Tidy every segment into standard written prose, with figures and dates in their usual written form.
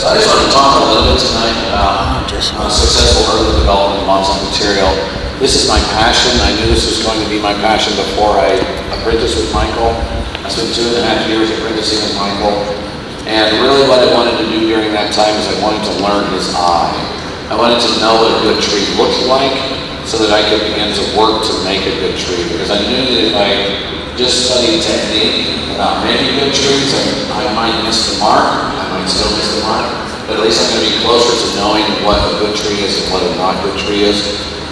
So I just wanted to talk a little bit tonight about successful early development of bonsai material. This is my passion. I knew this was going to be my passion before I apprenticed with Michael. I spent 2.5 years apprenticing with Michael. And really what I wanted to do during that time is I wanted to learn his eye. I wanted to know what a good tree looked like so that I could begin to work to make a good tree. Because I knew that if I just studied technique about making good trees, I might miss the mark. I might still miss the mark. But at least I'm going to be closer to knowing what a good tree is and what a not good tree is.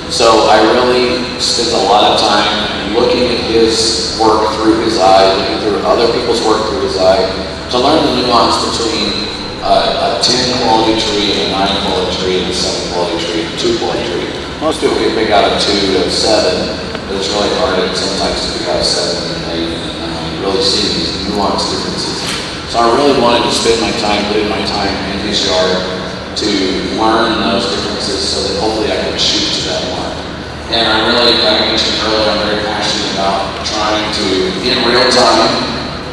So I really spent a lot of time looking at his work through his eye, looking through other people's work through his eye, to learn the nuance between a 10 quality tree and a 9 quality tree and a 7 quality tree and a 2 quality tree. Most people can pick out a 2 to a 7, but it's really hard sometimes to pick out a 7 and an 8 and a 9. You really see these nuanced differences. So I really wanted to spend my time, putting my time in his yard to learn those differences so that hopefully I could shoot to that mark. And I really, like I mentioned earlier, I'm very passionate about trying to, in real time,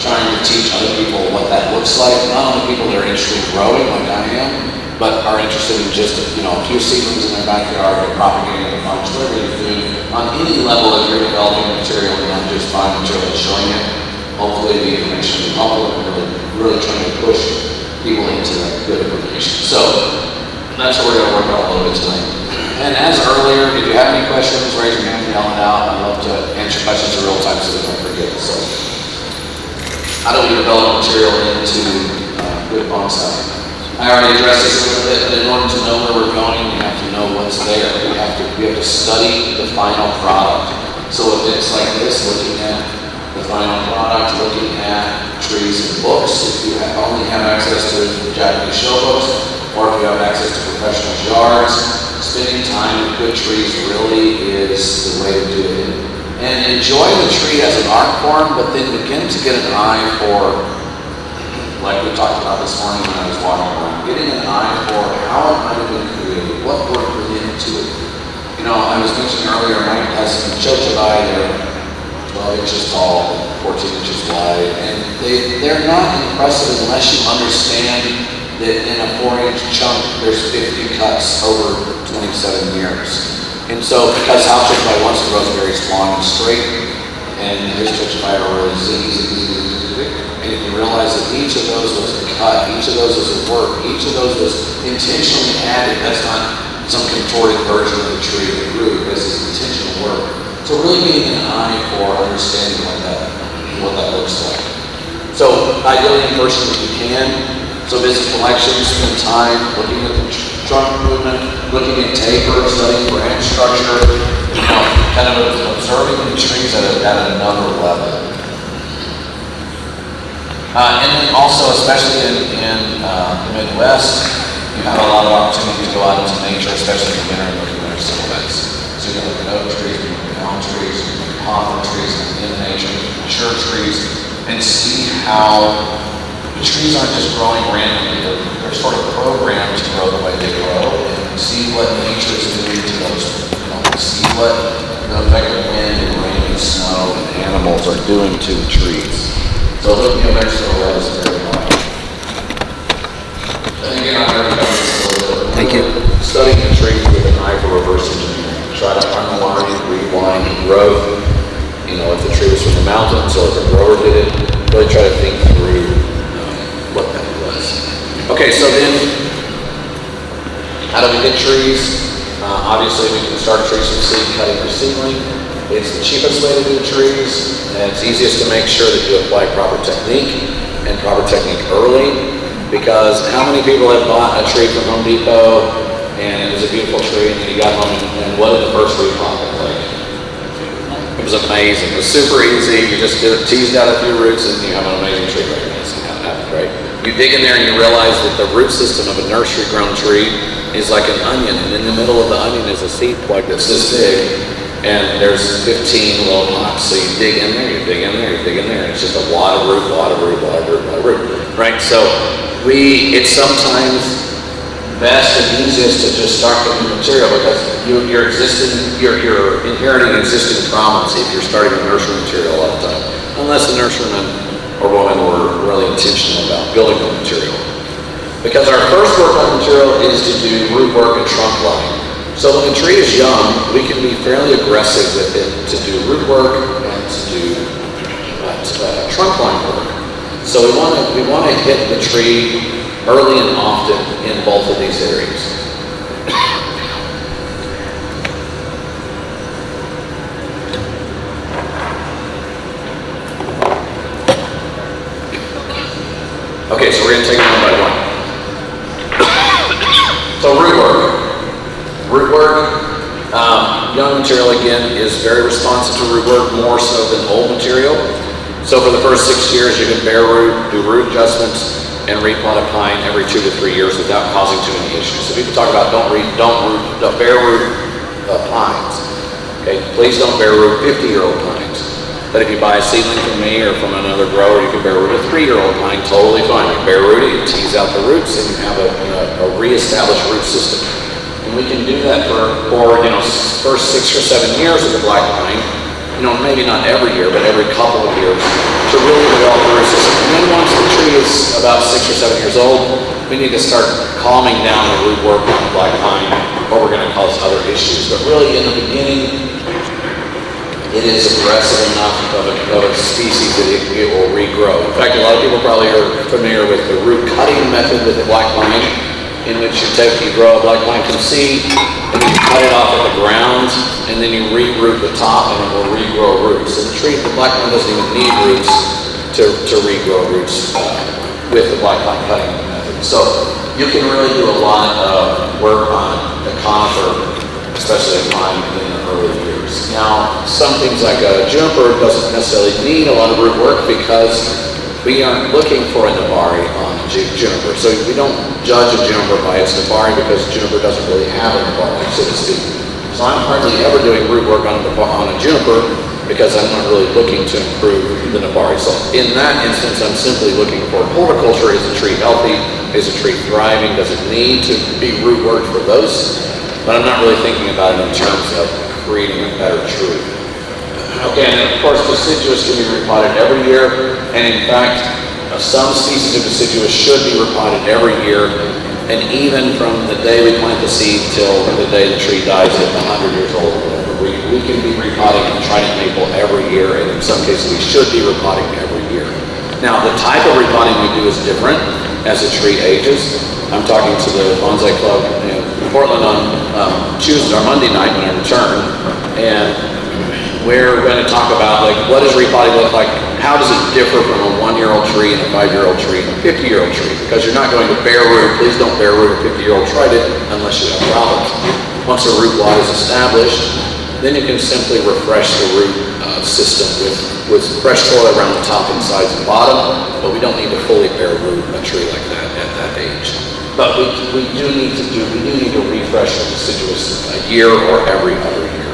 trying to teach other people what that looks like. Not only people that are interested in growing like I am, but are interested in just a few seedlings in their backyard or propagating the farms, whatever you're doing. On any level, if you're developing material and not just buying material and showing it, hopefully the information will help them and really trying to push people into that good information. So that's what we're going to work on a little bit tonight. And as earlier, if you have any questions, raise your hand and yell it out. I'd love to answer questions in real time so we don't forget. So how do we develop material into good bonsai? I already addressed this a little bit, but in order to know where we're going, we have to know what's there. We have to study the final product. So if it's like this, looking at the final product, looking at trees and books, if you only have access to Japanese show books, or if you have access to professional yards, spending time with good trees really is the way to do it. And enjoy the tree as an art form, but then begin to get an eye for, like we talked about this morning when I was walking around, getting an eye for how it might have been created, what work went into it. I was mentioning earlier, Mike has some chochobai, they're 12 inches tall, 14 inches wide, and they're not impressive unless you understand that in a 4-inch chunk, there's 50 cuts over 27 years. And so, because how chochobai wants to grow is very long and straight, and his chochobai are really ziggy, and if you realize that each of those was a cut, each of those was a work, each of those was intentionally added, that's not some contorted version of the tree that grew, this is intentional work. So really getting an eye for understanding what that looks like. So ideally in person if you can. So visit collections, spend time looking at the trunk movement, looking at taper, studying branch structure, kind of observing the trees at another level. And then also, especially in the Midwest, you have a lot of opportunity to go out into nature, especially in the winter, and look at winter silhouettes. So you can look at oak trees, you can look at elm trees, you can look at hawthorn trees in nature, mature trees, and see how the trees aren't just growing randomly. They're sort of programmed to grow the way they grow, and see what nature is doing to those. See what the effect of wind and rain and snow and animals are doing to the trees. So looking at their silhouette is very important. And again, I'm going to cover this a little bit. Thank you. Studying the trees with an eye for reverse engineering. Try to unwind, rewind growth. If the tree was from the mountain, so if the grower did it, really try to think through what that was. Okay, so then, how do we get trees? Obviously, we can start trees from seed, cutting or seedling. It's the cheapest way to do trees, and it's easiest to make sure that you apply proper technique, and proper technique early. Because how many people have bought a tree from Home Depot and it was a beautiful tree and you got home and what did the first repot look like? It was amazing. It was super easy. You just teased out a few roots and you have an amazing tree right now. See how it happened, right? You dig in there and you realize that the root system of a nursery grown tree is like an onion, and in the middle of the onion is a seed plug that's this big, and there's 15 little knots. So you dig in there, you dig in there, you dig in there, and it's just a wad of root, right? So it's sometimes best and easiest to just start with new material because you're inheriting existing problems if you're starting with nursery material all the time, unless the nurseryman or woman were really intentional about building the material. Because our first work on material is to do root work and trunk line. So when the tree is young, we can be fairly aggressive with it to do root work and to do trunk line work. So we want to hit the tree early and often in both of these areas. Okay, so we're going to take them one by one. So root work. Root work, young material again is very responsive to root work, more so than old material. So for the first 6 years, you can bare root, do root adjustments, and repot a pine every 2 to 3 years without causing too many issues. So people talk about don't bare root pines. Okay, please don't bare root 50-year-old pines. But if you buy a seedling from me or from another grower, you can bare root a 3-year-old pine totally fine. You bare root it, you tease out the roots, and you have a reestablished root system. And we can do that for first 6 or 7 years of the black pine. Maybe not every year, but every couple of years to really develop the root system. And then once the tree is about 6 or 7 years old, we need to start calming down the root work on the black pine, or we're going to cause other issues. But really, in the beginning, it is aggressive enough of a species that it will regrow. In fact, a lot of people probably are familiar with the root cutting method with the black pine, in which you grow a black pine from seed, and you cut it off at the ground, and then you re-root the top, and it will regrow roots. So the black pine doesn't even need roots to regrow roots with the black pine cutting method. So you can really do a lot of work on the conifer, especially the pine in the early years. Now, some things like a juniper doesn't necessarily need a lot of root work because we aren't looking for a nabari on juniper. So we don't judge a juniper by its nabari because juniper doesn't really have a nabari, so to speak. So I'm hardly ever doing root work on a juniper because I'm not really looking to improve the nabari. So in that instance, I'm simply looking for horticulture. Is the tree healthy? Is the tree thriving? Does it need to be root worked for those? But I'm not really thinking about it in terms of creating a better tree. Okay, and of course deciduous can be repotted every year, and in fact, some species of deciduous should be repotted every year, and even from the day we plant the seed till the day the tree dies at 100 years old or whatever. We can be repotting trident maple every year, and in some cases we should be repotting every year. Now, the type of repotting we do is different as the tree ages. I'm talking to the Bonsai Club in Portland on Tuesday or Monday night when I return, and we're going to talk about what does repotting look like? How does it differ from a 1-year-old tree and a 5-year-old tree and a 50-year-old tree? Because you're not going to bare root. Please don't bare root a 50-year-old trident unless you have problems. Once a root wad is established, then you can simply refresh the root system with fresh soil around the top and sides and bottom. But we don't need to fully bare root a tree like that at that age. But we do need to refresh the deciduous a year or every other year.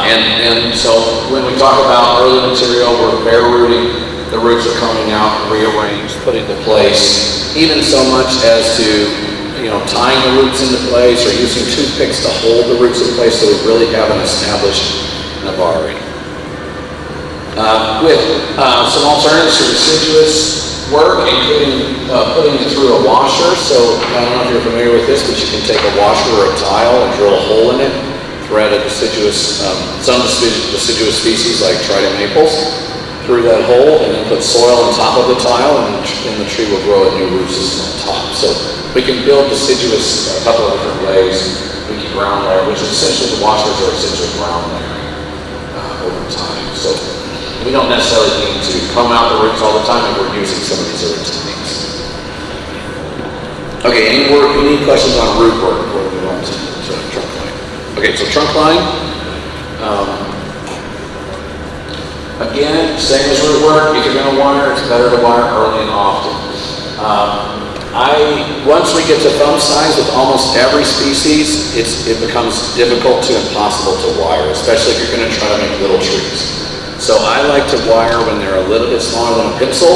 And so when we talk about early material, we're bare rooting, the roots are coming out, rearranged, put into place, even so much as to, tying the roots into place or using toothpicks to hold the roots in place so we really have an established nabari. With some alternatives to deciduous work, including putting it through a washer. So I don't know if you're familiar with this, but you can take a washer or a tile and drill a hole in it, thread a deciduous, some deciduous species like trident maples through that hole, and then put soil on top of the tile, and the tree will grow a new root system on top. So we can build deciduous a couple of different ways. We can ground layer, which is essentially the washers are essentially ground layering over time. So we don't necessarily need to comb out the roots all the time if we're using some of these other techniques. Okay, any questions on root work before we move on to trunk line? Okay, so trunk line. Again, same as root work. If you're going to wire, it's better to wire early and often. Once we get to thumb size with almost every species, it becomes difficult to impossible to wire, especially if you're going to try to make little trees. So I like to wire when they're a little bit smaller than a pencil,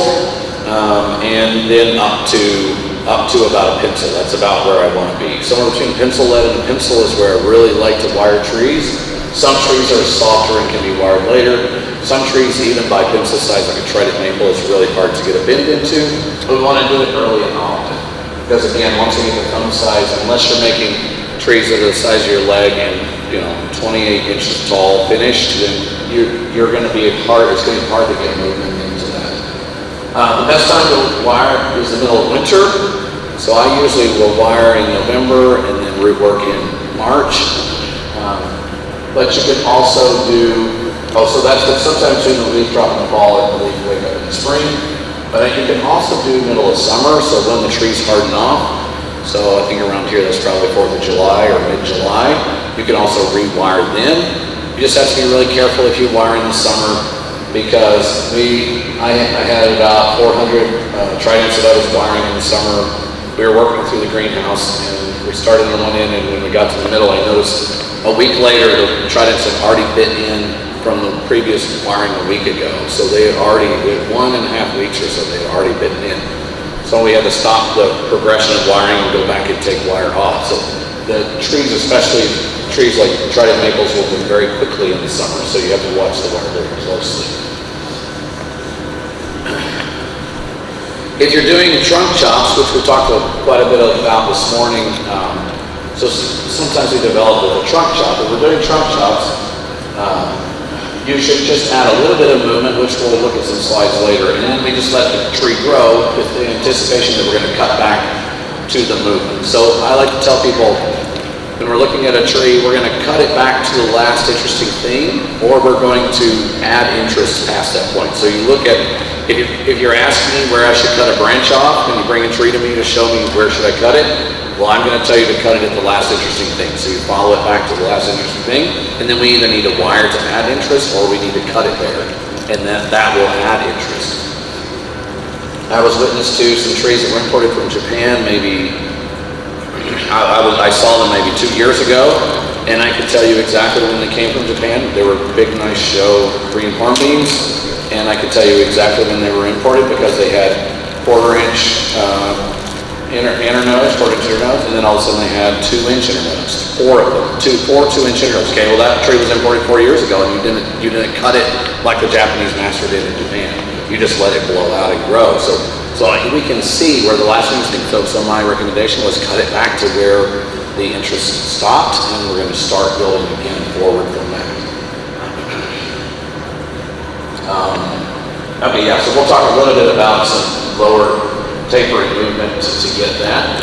and then up to about a pencil. That's about where I want to be. Somewhere between pencil lead and a pencil is where I really like to wire trees. Some trees are softer and can be wired later. Some trees, even by pencil size, like a trident maple, is really hard to get a bend into. But we want to do it early and often. Because again, once you get the thumb size, unless you're making trees that are the size of your leg and 28 inches tall finished, then you're going to be hard. It's going to be hard to get movement into that. The best time to wire is the middle of winter. So I usually will wire in November and then root work in March. But you can also do, so that's sometimes between the leaf drop in the fall and the leaf wake up in the spring. But you can also do middle of summer, so when the trees harden off. So I think around here that's probably 4th of July or mid-July. You can also rewire then. You just have to be really careful if you wire in the summer, because I had about 400 tridents that I was wiring in the summer. We were working through the greenhouse and we started on one end, and when we got to the middle, I noticed a week later the tridents had already bit in from the previous wiring a week ago. So they had already, 1.5 weeks or so, they had already bitten in. So we had to stop the progression of wiring and go back and take wire off. So the trees, especially trees like trident maples, will move very quickly in the summer, so you have to watch the wire very closely. If you're doing trunk chops, which we talked quite a bit about this morning, so sometimes we develop with a trunk chop. If we're doing trunk chops, you should just add a little bit of movement, which we'll look at some slides later, and then we just let the tree grow with the anticipation that we're going to cut back to the movement. So I like to tell people, when we're looking at a tree, we're going to cut it back to the last interesting thing, or we're going to add interest past that point. So you look at, if you're asking me where I should cut a branch off, and you bring a tree to me to show me where should I cut it, well, I'm going to tell you to cut it at the last interesting thing. So you follow it back to the last interesting thing, and then we either need a wire to add interest, or we need to cut it there, and then that will add interest. I was witness to some trees that were imported from Japan, maybe, I saw them maybe 2 years ago, and I could tell you exactly when they came from Japan. They were big, nice, show green hornbeams, and I could tell you exactly when they were imported because they had 1/4-inch inner nodes, 1/4-inch inner nodes, and then all of a sudden they had 2-inch inner nodes, 4 of them, 2-inch inner nodes. Okay, well that tree was imported 4 years ago, and you didn't cut it like the Japanese master did in Japan. You just let it blow out and grow. So we can see where the last interesting thing. So my recommendation was cut it back to where the interest stopped, and we're going to start building again forward from that. Okay, yeah. So we'll talk a little bit about some lower tapering movement to get that.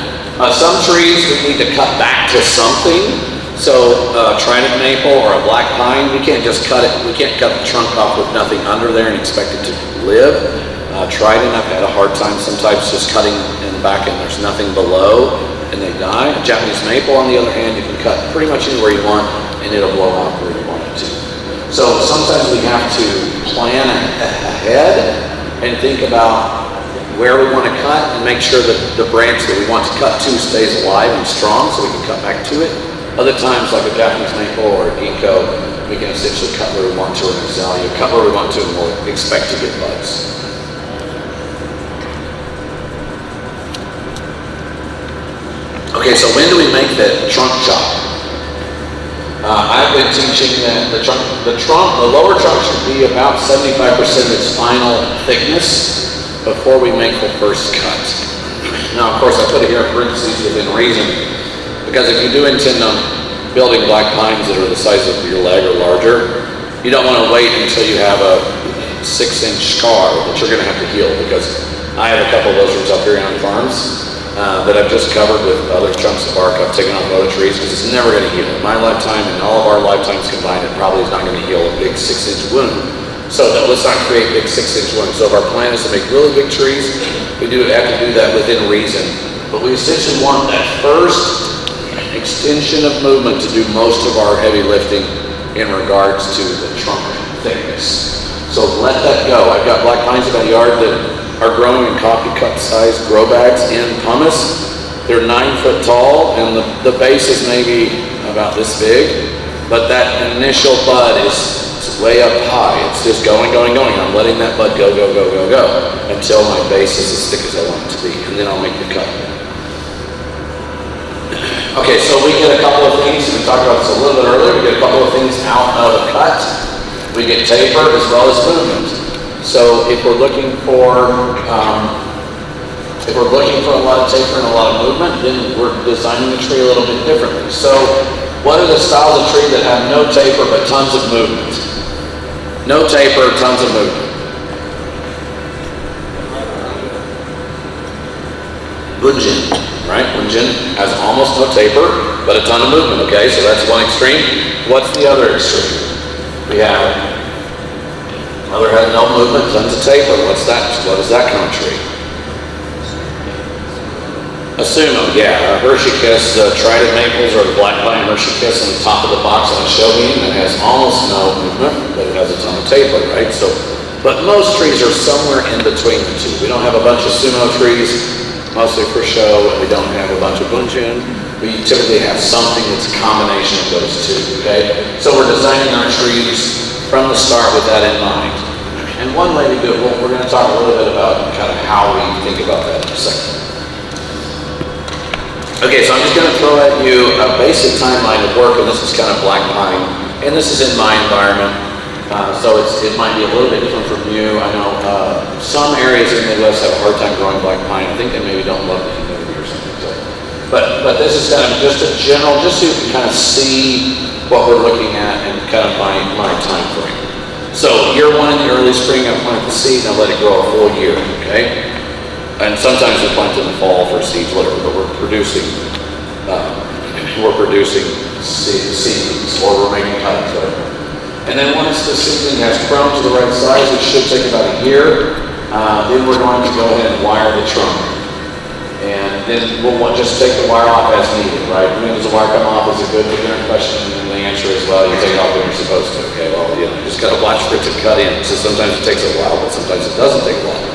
Some trees we need to cut back to something. So trident maple or a black pine, we can't just cut it. We can't cut the trunk off with nothing under there and expect it to live. Trident, I've had a hard time sometimes just cutting in the back and there's nothing below and they die. A Japanese maple, on the other hand, you can cut pretty much anywhere you want and it'll blow out where you want it to. So sometimes we have to plan ahead and think about where we want to cut and make sure that the branch that we want to cut to stays alive and strong so we can cut back to it. Other times, like a Japanese maple or a ginkgo, we can essentially cut where we want to, or an azalea, cut where we want to, and we'll expect to get buds. Okay, so when do we make the trunk chop? I've been teaching that the lower trunk should be about 75% of its final thickness before we make the first cut. Now, of course, I put it here in parentheses within reason, because if you do intend on building black pines that are the size of your leg or larger, you don't want to wait until you have a 6-inch scar that you're going to have to heal, because I have a couple of those roots up here on farms that I've just covered with other chunks of bark I've taken off of other trees, because it's never going to heal. In my lifetime and all of our lifetimes combined, it probably is not going to heal a big 6-inch wound. So let's not create big 6-inch wounds. So if our plan is to make really big trees, we do have to do that within reason. But we essentially want that first extension of movement to do most of our heavy lifting in regards to the trunk thickness. So let that go. I've got black pines in my yard that are growing in coffee cup size grow bags in pumice. They're 9 foot tall and the base is maybe about this big, but that initial bud is way up high. It's just going. I'm letting that bud go until my base is as thick as I want it to be, and then I'll make the cut. Okay, so we get a couple of things, we talked about this a little bit earlier, we get a couple of things out of a cut. We get taper as well as movement. So if we're looking for a lot of taper and a lot of movement, then we're designing the tree a little bit differently. So what are the styles of tree that have no taper but tons of movement? No taper, tons of movement. Bunjin, right? Bunjin has almost no taper, but a ton of movement, okay? So that's one extreme. What's the other extreme? We have other has no movement, tons of taper. What's that? What is that kind of tree? A sumo, yeah. Hershey Kiss, the trident maples or the black pine Hershey Kiss on the top of the box on a show beam that has almost no movement, but it has a ton of taper, right? So, but most trees are somewhere in between the two. We don't have a bunch of sumo trees, mostly for show, and we don't have a bunch of bunjin. We typically have something that's a combination of those two, okay? So we're designing our trees from the start with that in mind. And one way to do it, well, we're going to talk a little bit about kind of how we think about that in a second. Okay, so I'm just going to throw at you a basic timeline of work, and this is kind of black pine, and this is in my environment, so it might be a little bit different from you. I know some areas in the Midwest have a hard time growing black pine. I think they maybe don't love the humidity or something. So. But this is kind of just a general, just so you can kind of see what we're looking at and kind of my time frame. So year one in the early spring, I plant the seed and I let it grow a full year, okay? And sometimes we plant in the fall for seeds, whatever, but we're producing seedlings, or we're making cuttings, whatever. And then once the seedling has grown to the right size, which should take about a year, then we're going to go ahead and wire the trunk. And then we'll just take the wire off as needed, right? When does the wire come off is a good beginner question, and the answer is, well, you take it off when you're supposed to. Okay, well, you just gotta watch for it to cut in. So sometimes it takes a while, but sometimes it doesn't take a while.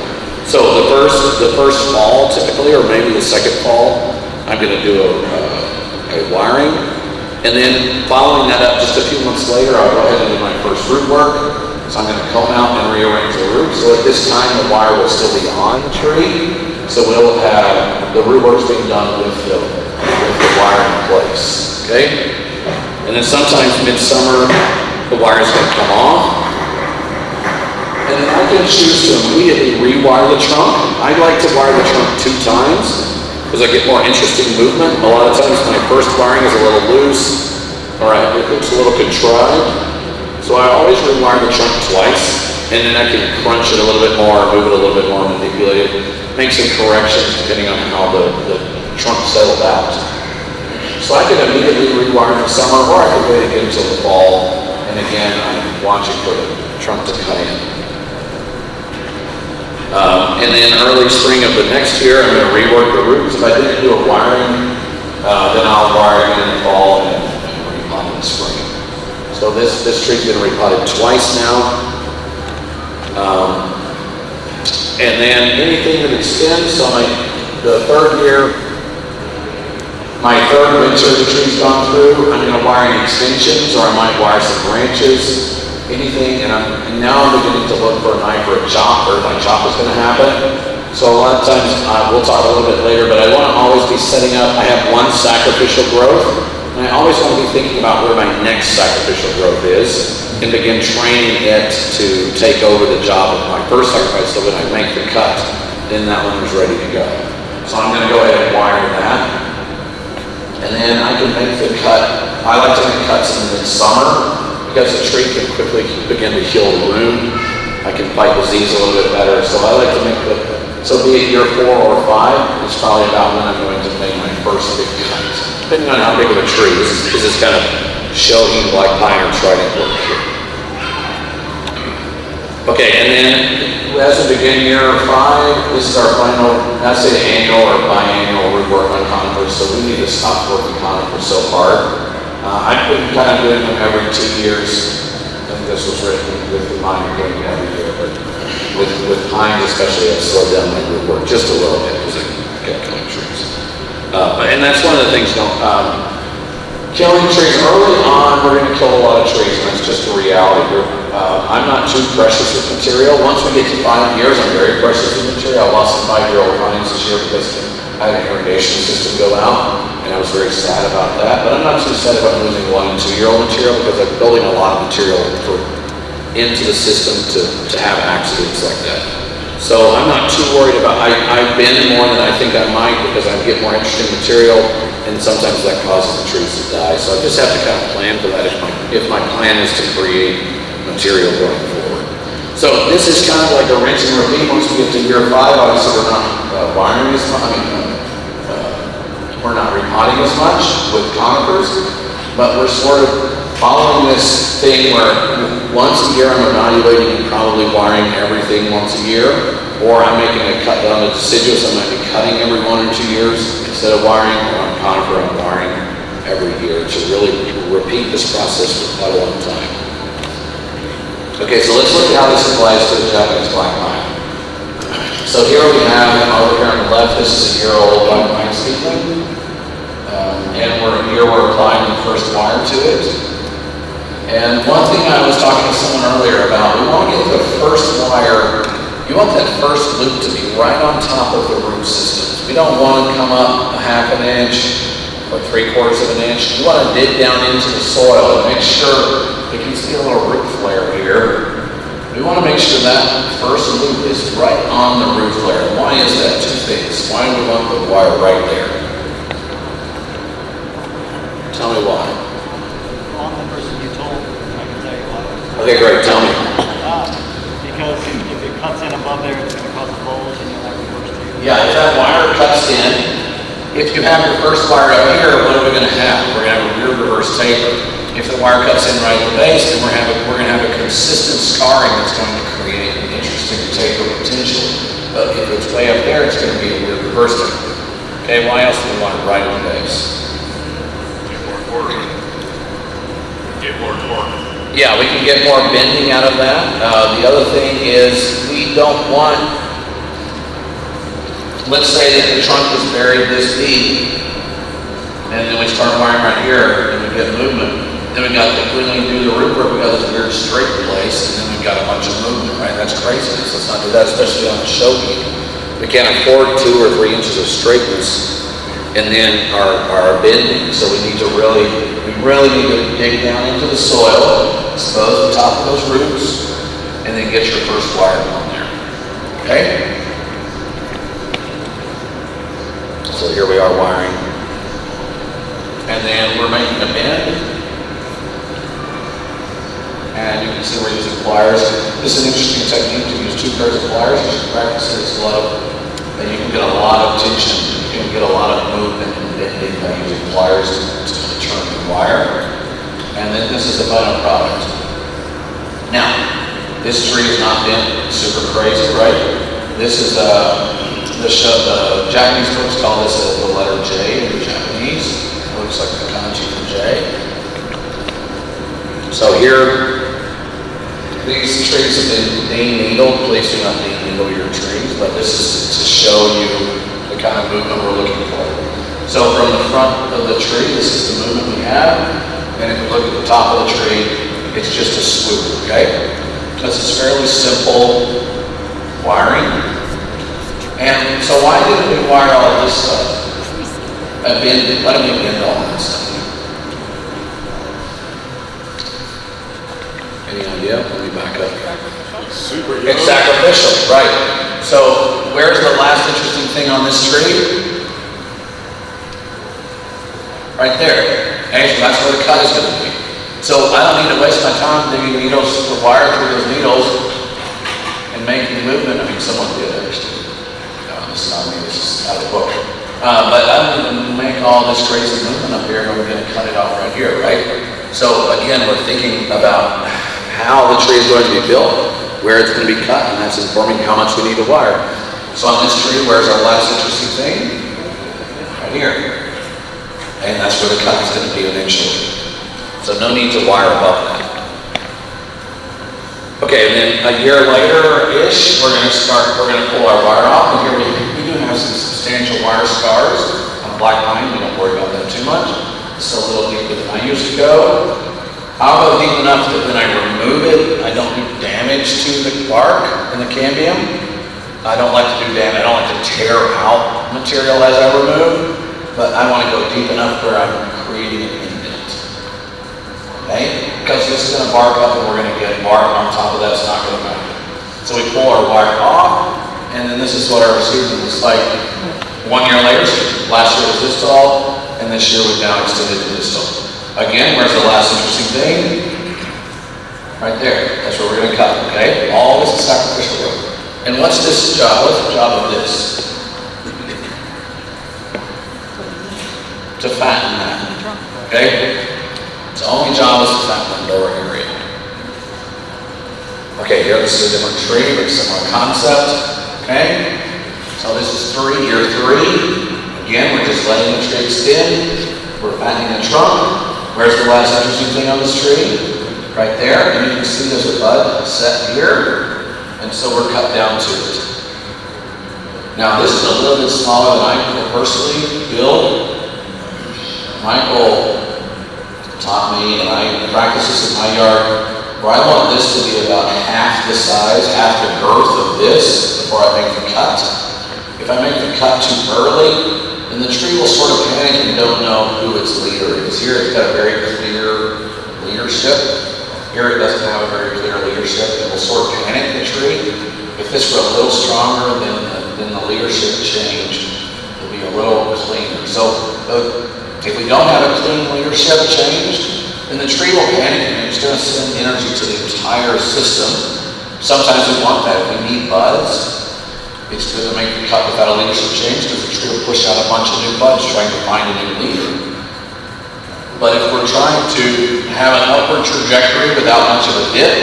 So the first fall, typically, or maybe the second fall, I'm going to do a wiring, and then following that up just a few months later, I'll go ahead and do my first root work. So I'm going to comb out and rearrange the roots. So at this time, the wire will still be on the tree. So we'll have the root work's being done with the wire in place. Okay, and then sometimes midsummer, the wire is going to come off. And then I can choose to immediately rewire the trunk. I like to wire the trunk 2 times because I get more interesting movement. A lot of times my first wiring is a little loose, or it's a little contrived. So I always rewire the trunk twice, and then I can crunch it a little bit more, move it a little bit more, manipulate it, make some corrections depending on how the trunk settled out. So I can immediately rewire in the summer, or I can wait again until the fall, and again I'm watching for the trunk to cut in. And then early spring of the next year, I'm going to rework the roots. If I didn't do a wiring, then I'll wire again in the fall and repot in the spring. So this tree's been repotted twice now. And then anything that extends, so the third year, my third winter the tree's gone through, I'm going to wire any extensions, or I might wire some branches. Anything, and now I'm beginning to look for a knife or a chop, or my chop is going to happen. So a lot of times, we'll talk a little bit later, but I want to always be setting up, I have one sacrificial growth, and I always want to be thinking about where my next sacrificial growth is, and begin training it to take over the job of my first sacrifice, so when I make the cut, then that one is ready to go. So I'm going to go ahead and wire that. And then I can make the cut, I like to make cuts in the midsummer, because the tree can quickly begin to heal the wound. I can fight disease a little bit better. So I like to make so be it year 4 or 5, it's probably about when I'm going to make my first big cut. Depending on how big of a tree. This is kind of shogi, black pine, or trident work here. Okay, and then as we begin year 5, this is our final, I say annual or biannual root work on conifers, so we need to stop working conifers so hard. I've been kind of doing them every 2 years. I think this was written with mine doing it every year, but with pines especially, I've slowed down my root work just a little bit because I kept killing trees. And that's one of the things, killing trees early on, we're going to kill a lot of trees, and that's just a reality. I'm not too precious with material. Once we get to 5 years, I'm very precious with material. I lost some 5-year-old pines this year because I had an irrigation system go out, and I was very sad about that. But I'm not too sad about losing 1- and 2-year-old material because I'm building a lot of material for into the system to have accidents like that. So I'm not too worried about, I bend more than I think I might because I get more interesting material, and sometimes that causes the trees to die. So I just have to kind of plan for that if my plan is to create material going forward. So this is kind of like a rinse and repeat. Once we get to year 5, obviously we're not wiring as much, we're not repotting as much with conifers, but we're sort of following this thing where once a year I'm evaluating and probably wiring everything once a year, or I'm making a cut down to deciduous. I might be cutting every 1 or 2 years instead of wiring, or on conifer I'm wiring every year to really repeat this process for quite a long time. Okay, so let's look at how this applies to the Japanese black pine. So here we have, over here on the left, this is a year-old black pine seedling, and we're applying the first wire to it. And one thing I was talking to someone earlier about, we want to get the first wire, you want that first loop to be right on top of the root systems. We don't want to come up a 1/2 inch or 3/4 of an inch. You want to dig down into the soil and make sure, you can see a little root flare here. We want to make sure that first loop is right on the root flare. Why is that? 2 things. Why do we want the wire right there? Tell me why. I'm the person you told, I can tell you why. Okay, great, tell me. Because if it cuts in above there, it's going to cause a bulge and you'll have to work through. Yeah, if that wire cuts in, if you have your first wire up here, what are we going to have? We're going to have a weird reverse taper. If the wire cuts in right at the base, then we're going to have a consistent scarring that's going to create an interesting taper potential. But if it's way up there, it's going to be a weird reverse taper. Okay, why else do we want it right at the base? Get more torque. Yeah, we can get more bending out of that. The other thing is we don't want, let's say that the trunk is buried this deep, and then we start wiring right here, and we get movement. Then we when we do the root work, we got this weird straight place, and then we've got a bunch of movement, right? That's craziness. Let's not do that, especially on a show beam. We can't afford 2 or 3 inches of straightness and then our bending. So we really need to dig down into the soil, expose the top of those roots, and then get your first wire on there. Okay? So here we are wiring. And then we're making a bend. And you can see we're using pliers. This is an interesting technique to use 2 pairs of pliers. You should practice it. And you can get a lot of tension. You can get a lot of movement and bending by using pliers to turn the wire. And then this is the final product. Now, this tree has not been super crazy, right? This is the Japanese books call this the letter J in Japanese. It looks like the kanji for J. So here, these trees have been needled. Please do not needle your trees, but this is to show you the kind of movement we're looking for. So from the front of the tree, this is the movement we have. And if we look at the top of the tree, it's just a swoop, okay? Because it's fairly simple wiring. And so why didn't we wire all of this stuff? Why don't we bend all that stuff? Any idea? Let me back up. It's sacrificial, right. So where's the last interesting thing on this tree? Right there. Actually, that's where the cut is going to be. So I don't need to waste my time digging needles to wire through those needles and making movement. I mean, someone did actually. No, this is not me. This is out of the book. But I don't need to make all this crazy movement up here, and we're going to cut it off right here, right? So again, we're thinking about how the tree is going to be built, where it's going to be cut, and that's informing how much we need to wire. So on this tree, where's our last interesting thing? Right here. And that's where the cut is going to be eventually. So no need to wire above that. Okay, and then a year later-ish, we're going to pull our wire off, and here we do have some substantial wire scars on black pine. We don't worry about that too much. It's a little deeper than I used to go. I'll go deep enough that when I remove it, I don't do damage to the bark and the cambium. I don't like to do damage. I don't like to tear out material as I remove, but I want to go deep enough where I'm creating an indent. Okay? because this is gonna bark up and we're gonna get bark on top of that, it's not gonna matter. So we pull our wire off, and then this is what our season looks like 1 year later. So last year was this tall, and this year we've now extended to this tall. Again, where's the last interesting thing? Right there, that's where we're gonna cut, okay? All this is sacrificial work. And what's this job? What's the job of this? To fatten that, okay? Its only job is to fatten the lower area. Okay, here this is a different tree, but similar concept, okay? So this is year three. Again, we're just letting the tree extend. We're fattening the trunk. Where's the last interesting thing on this tree? Right there, and you can see there's a bud set here, and so we're cut down to it. Now this is a little bit smaller than I personally build. Michael taught me, and I practice this in my yard, where I want this to be about half the size, half the girth of this before I make the cut. If I make the cut too early, then the tree will sort of panic and don't know who its leader is. Here it's got a very clear leadership. Here it doesn't have a very clear leadership. It will sort of panic the tree. If this were a little stronger, then the leadership change will be a little cleaner. So if we don't have a clean leadership change, then the tree will panic and it's going to send energy to the entire system. Sometimes we want that. If we need buds, it's good to make the cut without a leadership change because the tree will push out a bunch of new buds trying to find a new leader. But if we're trying to have an upward trajectory without much of a dip,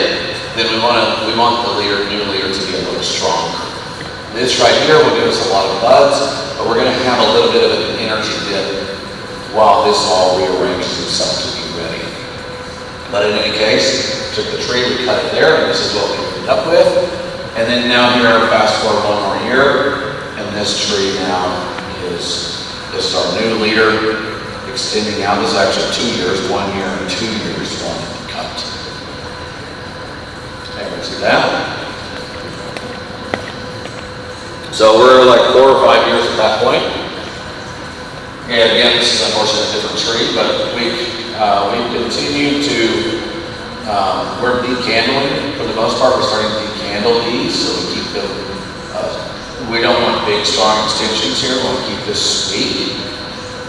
then we want the new leader to be a little stronger. This right here will give us a lot of buds, but we're going to have a little bit of an energy dip while this all rearranges itself to be ready. But in any case, took the tree, we cut it there, and this is what we ended up with. And then now here, fast forward 1 more year, and this tree now is our new leader, extending out. This is actually 2 years, 1 year and 2 years from the cut. Everybody see that? So we're like 4 or 5 years at that point. And again, this is unfortunately a different tree, but we continue to, we're decandling for the most part. We're starting to decandle these, so we keep them, we don't want big, strong extensions here. We want to keep this sweet.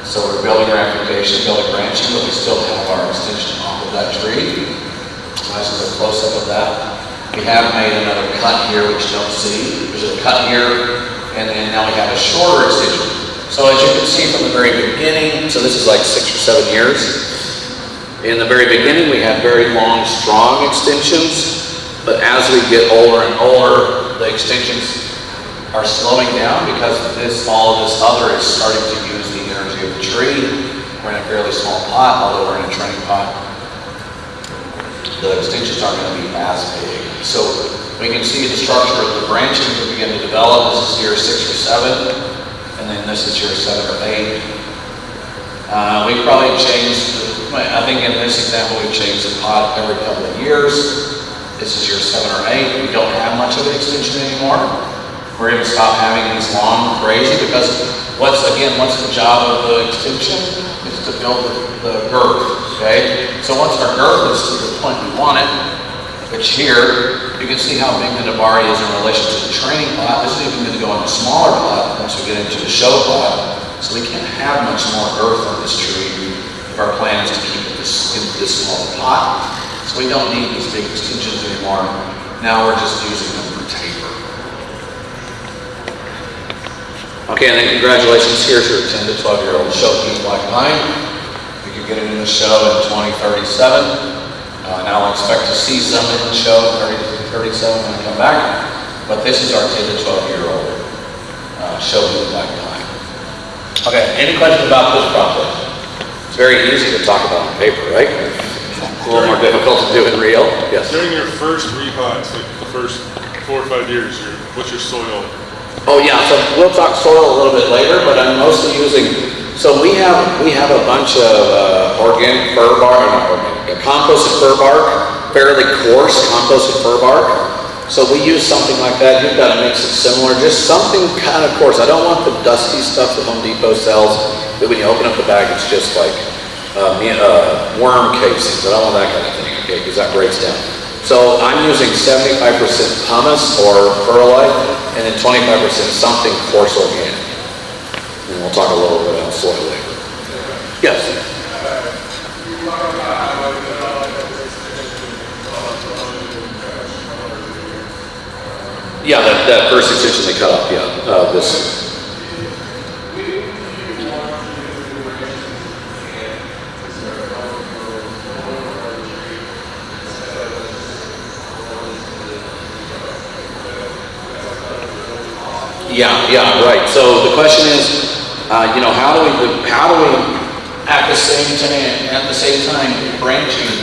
So we're building ramification, building branching, but we still have our extension off of that tree. This is a close-up of that. We have made another cut here, which you don't see. There's a cut here, and then now we have a shorter extension. So as you can see from the very beginning, so this is like 6 or 7 years. In the very beginning, we had very long, strong extensions, but as we get older and older, the extensions are slowing down because all of this other is starting to use the energy of the tree. We're in a fairly small pot, although we're in a training pot. The extensions aren't going to be as big. So we can see the structure of the branching to begin to develop. This is year 6 or 7. And then this is year 7 or 8. We've probably changed, I think in this example, we've changed the pot every couple of years. This is year 7 or 8. We don't have much of an extension anymore. We're going to stop having these long, crazy, because what's the job of the extension? It's to build the girth, okay? So once our girth is to the point we want it, which here, you can see how big the Nabari is in relation to the training pot. This is even going to go in a smaller pot once we get into the show pot. So we can't have much more girth on this tree if our plan is to keep it in this small pot. So we don't need these big extensions anymore. Now we're just using them for taper. Okay, and then congratulations, here's your 10 to 12-year-old show piece black pine. You can get it in the show in 2037. Now I'll expect to see some in the show in 30 to 37 when I come back. But this is our 10 to 12-year-old show piece black pine. Okay, any questions about this project? It's very easy to talk about on paper, right? A little more difficult to do in real. Yes. During your first repots, like the first 4 or 5 years, what's your soil? Oh yeah, so we'll talk soil a little bit later, but I'm mostly using, so we have a bunch of organic fir bark, composted fir bark, fairly coarse composted fir bark. So we use something like that. You've got to mix it similar, just something kind of coarse. I don't want the dusty stuff that Home Depot sells, that when you open up the bag, it's just like worm casings. I don't want that kind of thing, okay, because that breaks down. So I'm using 75% pumice or perlite, and then 25% something coarse organic. And we'll talk a little bit about soil labor. Yes? Yeah, that first extension they cut off, yeah, this. Yeah, right. So the question is, how do we at the same time branching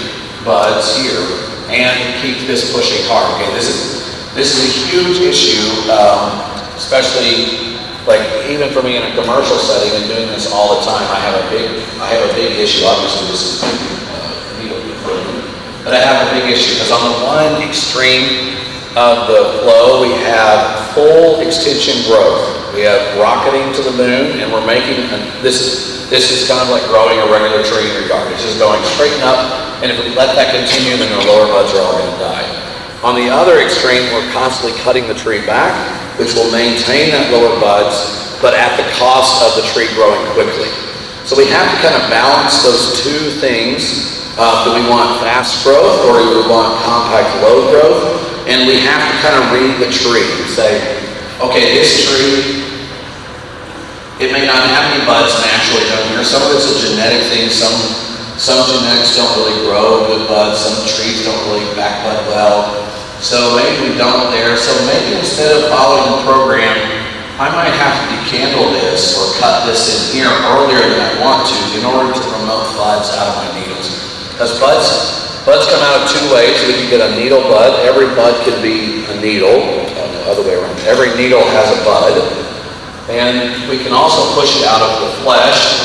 buds here and keep this pushing hard? Okay, this is a huge issue, especially like even for me in a commercial setting and doing this all the time. I have a big issue. Obviously, this is needle improvement, but I have a big issue because on the one extreme of the flow, we have full extension growth. We have rocketing to the moon, and we're making, this is kind of like growing a regular tree in your yard. It's just going straight up, and if we let that continue, then our lower buds are all going to die. On the other extreme, we're constantly cutting the tree back, which will maintain that lower buds, but at the cost of the tree growing quickly. So we have to kind of balance those two things. Do we want fast growth, or do we want compact low growth? And we have to kind of read the tree and say, okay, this tree, it may not have any buds naturally down here. Some of it's a genetic thing. Some genetics don't really grow good buds. Some trees don't really back bud well. So maybe we don't there. So maybe instead of following the program, I might have to decandle this or cut this in here earlier than I want to in order to promote buds out of my needles. Because buds come out of two ways. We can get a needle bud. Every bud can be a needle. The other way around. Every needle has a bud. And we can also push it out of the flesh.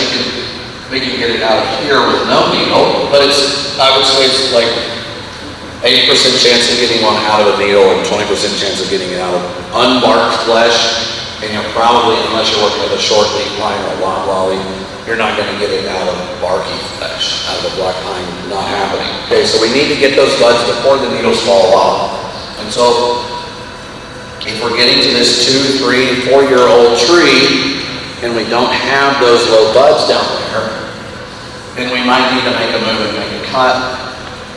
We can get it out of here with no needle. But I would say it's like 80% chance of getting one out of a needle and 20% chance of getting it out of unbarked flesh. And you're probably, unless you're working with a short leaf pine or a loblolly, you're not going to get it out of barky flesh, out of the black pine, not happening. Okay, so we need to get those buds before the needles fall off. And so, if we're getting to this 2, 3, 4-year-old tree, and we don't have those low buds down there, then we might need to make a move and make a cut,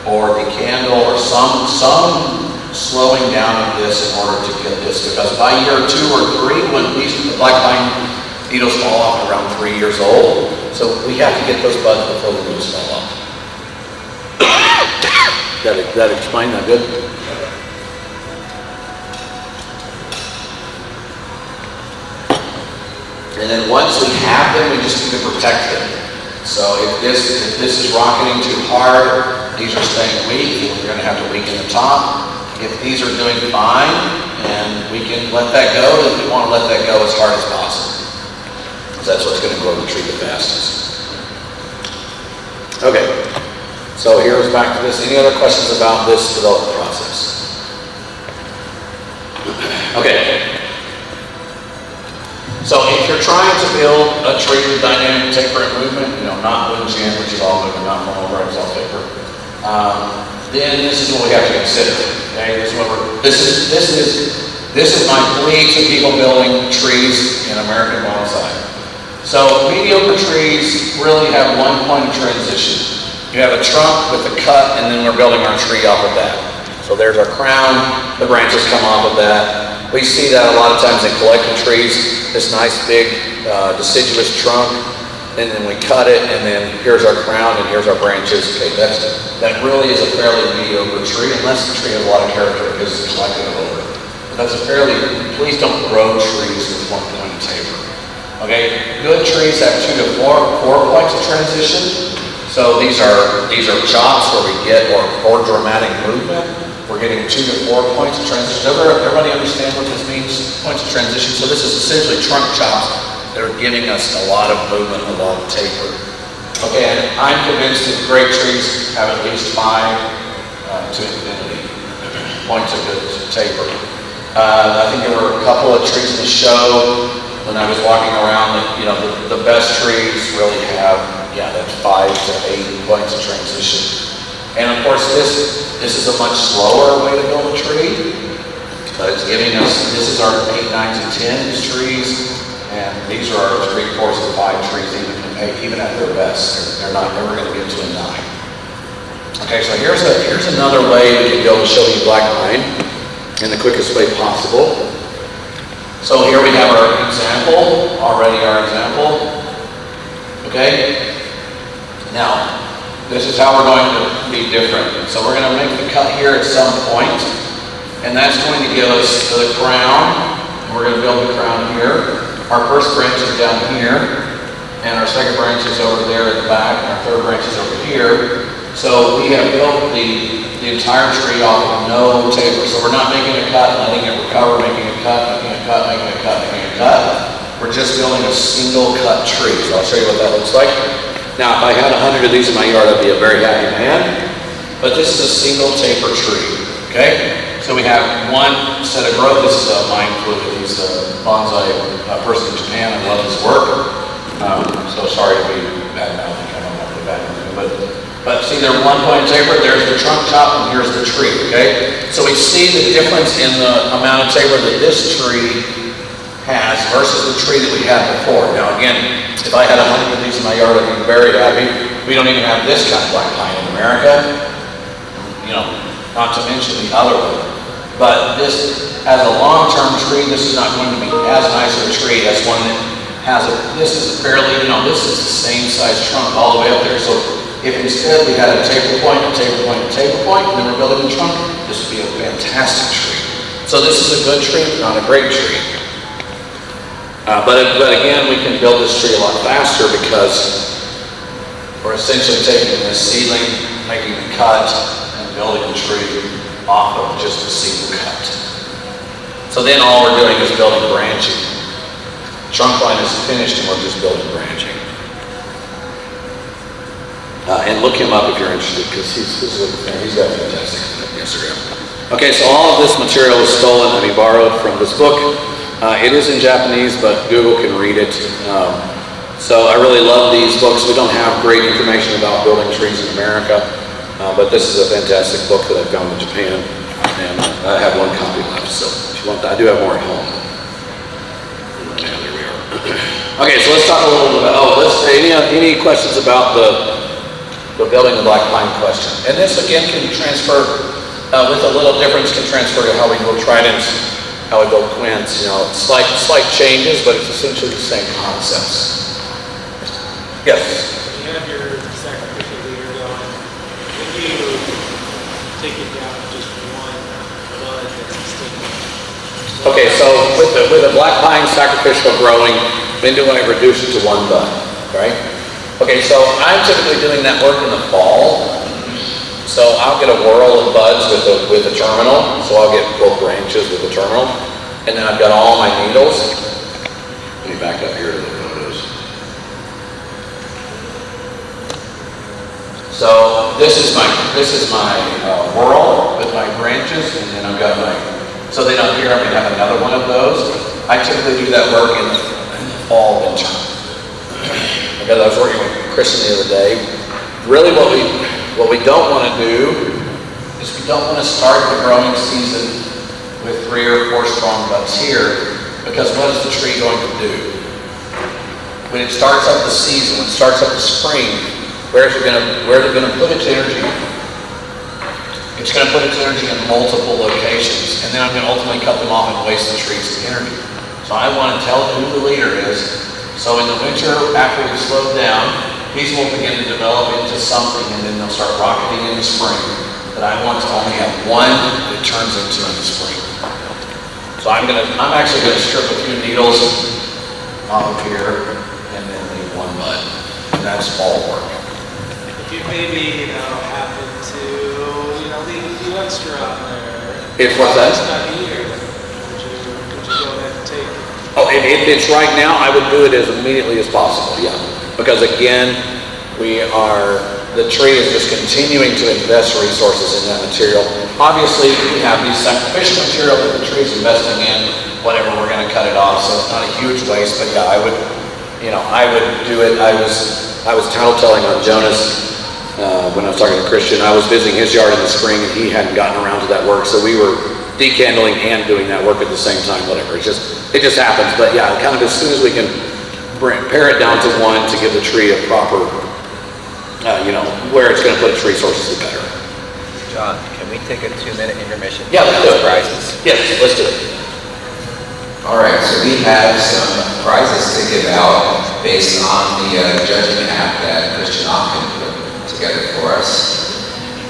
or decandle, or some slowing down of this in order to get this, because by year 2 or 3, when the black pine needles fall off around 3 years old, so we have to get those buds before the needles fall off. That explain that good? And then once we have them, we just need to protect them. So if this is rocketing too hard, these are staying weak, and we're going to have to weaken the top. If these are doing fine, and we can let that go, then we want to let that go as hard as possible. Because that's what's going to grow the tree the fastest. Okay, so here's back to this. Any other questions about this development process? Okay. So if you're trying to build a tree with dynamic taper and movement, not wooden jam, which is all moving, not monomer, it's all taper, then this is what we have to consider. Okay, this is my plea to people building trees in American bonsai. So mediocre trees really have one point of transition. You have a trunk with a cut, and then we're building our tree off of that. So there's our crown, the branches come off of that. We see that a lot of times in collecting trees, this nice big deciduous trunk, and then we cut it, and then here's our crown, and here's our branches. Okay, that really is a fairly mediocre tree, unless the tree has a lot of character because it's collected over. But that's please don't grow trees with one point of taper. Okay, good trees have 2 to 4 points of transition. So these are chops where we get more dramatic movement. We're getting 2 to 4 points of transition. Everybody understand what this means? Points of transition. So this is essentially trunk chops that are giving us a lot of movement, a lot of taper. Okay, and I'm convinced that great trees have at least 5 to infinity points of good taper. I think there were a couple of trees in the show when I was walking around that, the best trees really have yeah, that's 5 to 8 points of transition. And of course, this is a much slower way to build a tree, but it's giving us, this is our 8, 9s, and 10s trees, and these are our 3, 4s, and 5 trees, even at their best. They're not ever going to get to a 9. Okay, so here's another way we can go to show you black pine in the quickest way possible. So here we have our example, our example. Okay? Now, this is how we're going to be different. So we're going to make the cut here at some point, and that's going to give us the crown. We're going to build the crown here. Our first branch is down here, and our second branch is over there at the back, and our third branch is over here. So we have built the entire tree off of no taper. So we're not making a cut, letting it recover, making a cut, making a cut, making a cut, making a cut. We're just building a single cut tree. So I'll show you what that looks like. Now, if I had 100 of these in my yard, I'd be a very happy man. But this is a single taper tree, okay? So we have one set of growth. This is a mind fluid. He's a bonsai person in Japan. I love his work. So sorry to be bad-mouthing. I don't know if bad-mouthing, but see, there's one point of taper. There's the trunk top, and here's the tree, okay? So we see the difference in the amount of taper that this tree has versus the tree that we had before. Now again, if I had 100 of these in my yard, I'd be very happy. We don't even have this kind of black pine in America, you know, not to mention the other one. But this, as a long-term tree, this is not going to be as nice of a tree as one that has this is fairly, you know, this is the same size trunk all the way up there. So if instead we had a taper point, a taper point, a taper point, and then we're building a trunk, this would be a fantastic tree. So this is a good tree, but not a great tree. But again, we can build this tree a lot faster because we're essentially taking this seedling, making a cut, and building a tree off of just a single cut. So then all we're doing is building branching. Trunk line is finished and we're just building branching. And look him up if you're interested because he's got fantastic Instagram. Okay, so all of this material is stolen, borrowed from this book. It is in Japanese, but Google can read it. So I really love these books. We don't have great information about building trees in America, but this is a fantastic book that I found in Japan, and I have one copy left, so if you want that, I do have more at home. Yeah, there we are. Okay, so let's talk a little bit about, any questions about the building the black pine question? And this again can transfer, with a little difference, can transfer to how we build tridents, how we build quints, slight changes, but it's essentially the same concepts. Yes? You have your sacrificial leader going. When do you take it down to just one bud that's sticking? Okay, so with the black pine sacrificial growing, when do I reduce it to one bud, right? Okay, so I'm typically doing that work in the fall. So I'll get a whirl of buds with a terminal. So I'll get both branches with a terminal. And then I've got all my needles. Let me back up here to the photos. So this is my whirl with my branches, and then I've got so then up here I'm going to have another one of those. I typically do that work in the fall, winter. Because I was working with Kristen the other day. Really what we don't want to do is we don't want to start the growing season with 3 or 4 strong buds here, because what is the tree going to do? When it starts up the season, when it starts up the spring, where is it going to put its energy? It's going to put its energy in multiple locations, and then I'm going to ultimately cut them off and waste the tree's energy. So I want to tell who the leader is. So in the winter, after we slow down, these will begin to develop into something, and then they'll start rocketing in the spring. But I want to only have one that turns into in the spring. So I'm actually going to strip a few needles off of here, and then leave one bud. And that's fall work. If you maybe, happen to, leave a few extra on there. If what's that? It's not here. Would you go ahead and take it? Oh, if it's right now, I would do it as immediately as possible, yeah. Because again, the tree is just continuing to invest resources in that material. Obviously, we have these sacrificial material that the tree is investing in, whatever, we're going to cut it off, so it's not a huge waste, but yeah, I would do it. I was tattletelling on Jonas when I was talking to Christian. I was visiting his yard in the spring, and he hadn't gotten around to that work, so we were decandling and doing that work at the same time. Whatever, it just happens. But yeah, kind of as soon as we can pare it down to one to give the tree a proper, where it's going to put its resources, the better. John, can we take a 2-minute intermission? Yeah, let's do it. Prizes. Yes, let's do it. All right, so we have some prizes to give out based on the judging app that Christian Ocken put together for us.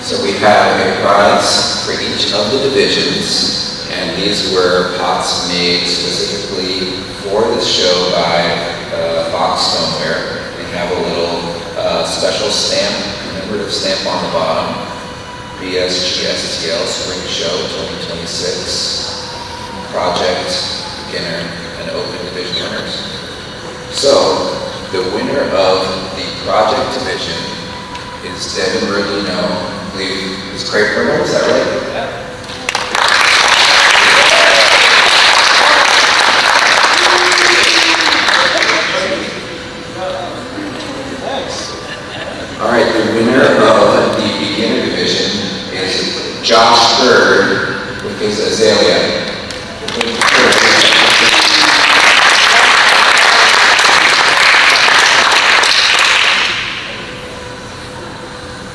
So we have a prize for each of the divisions, and these were pots made specifically for this show by Fox Stoneware. They have a little special stamp, commemorative stamp on the bottom. BSGSTL Spring Show 2026 Project, Beginner, and Open Division winners. So, the winner of the Project Division is Devin Rodino. I believe it's Craig Bruno, is that right? Yeah. All right, the winner of the Beginner Division is Josh Bird with his Azalea.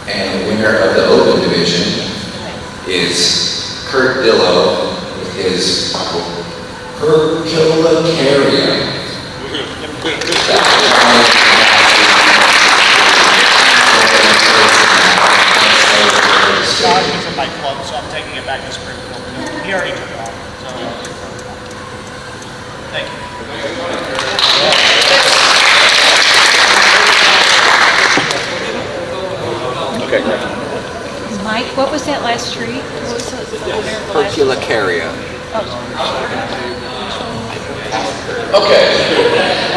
And the winner of the Open Division is Kurt Dillo with his Herculacaria. Josh is in my club, so I'm taking it back to Springfield. He already took off, so. Thank you. Okay, great. Mike, what was that last tree? What was the Herculacaria. Okay,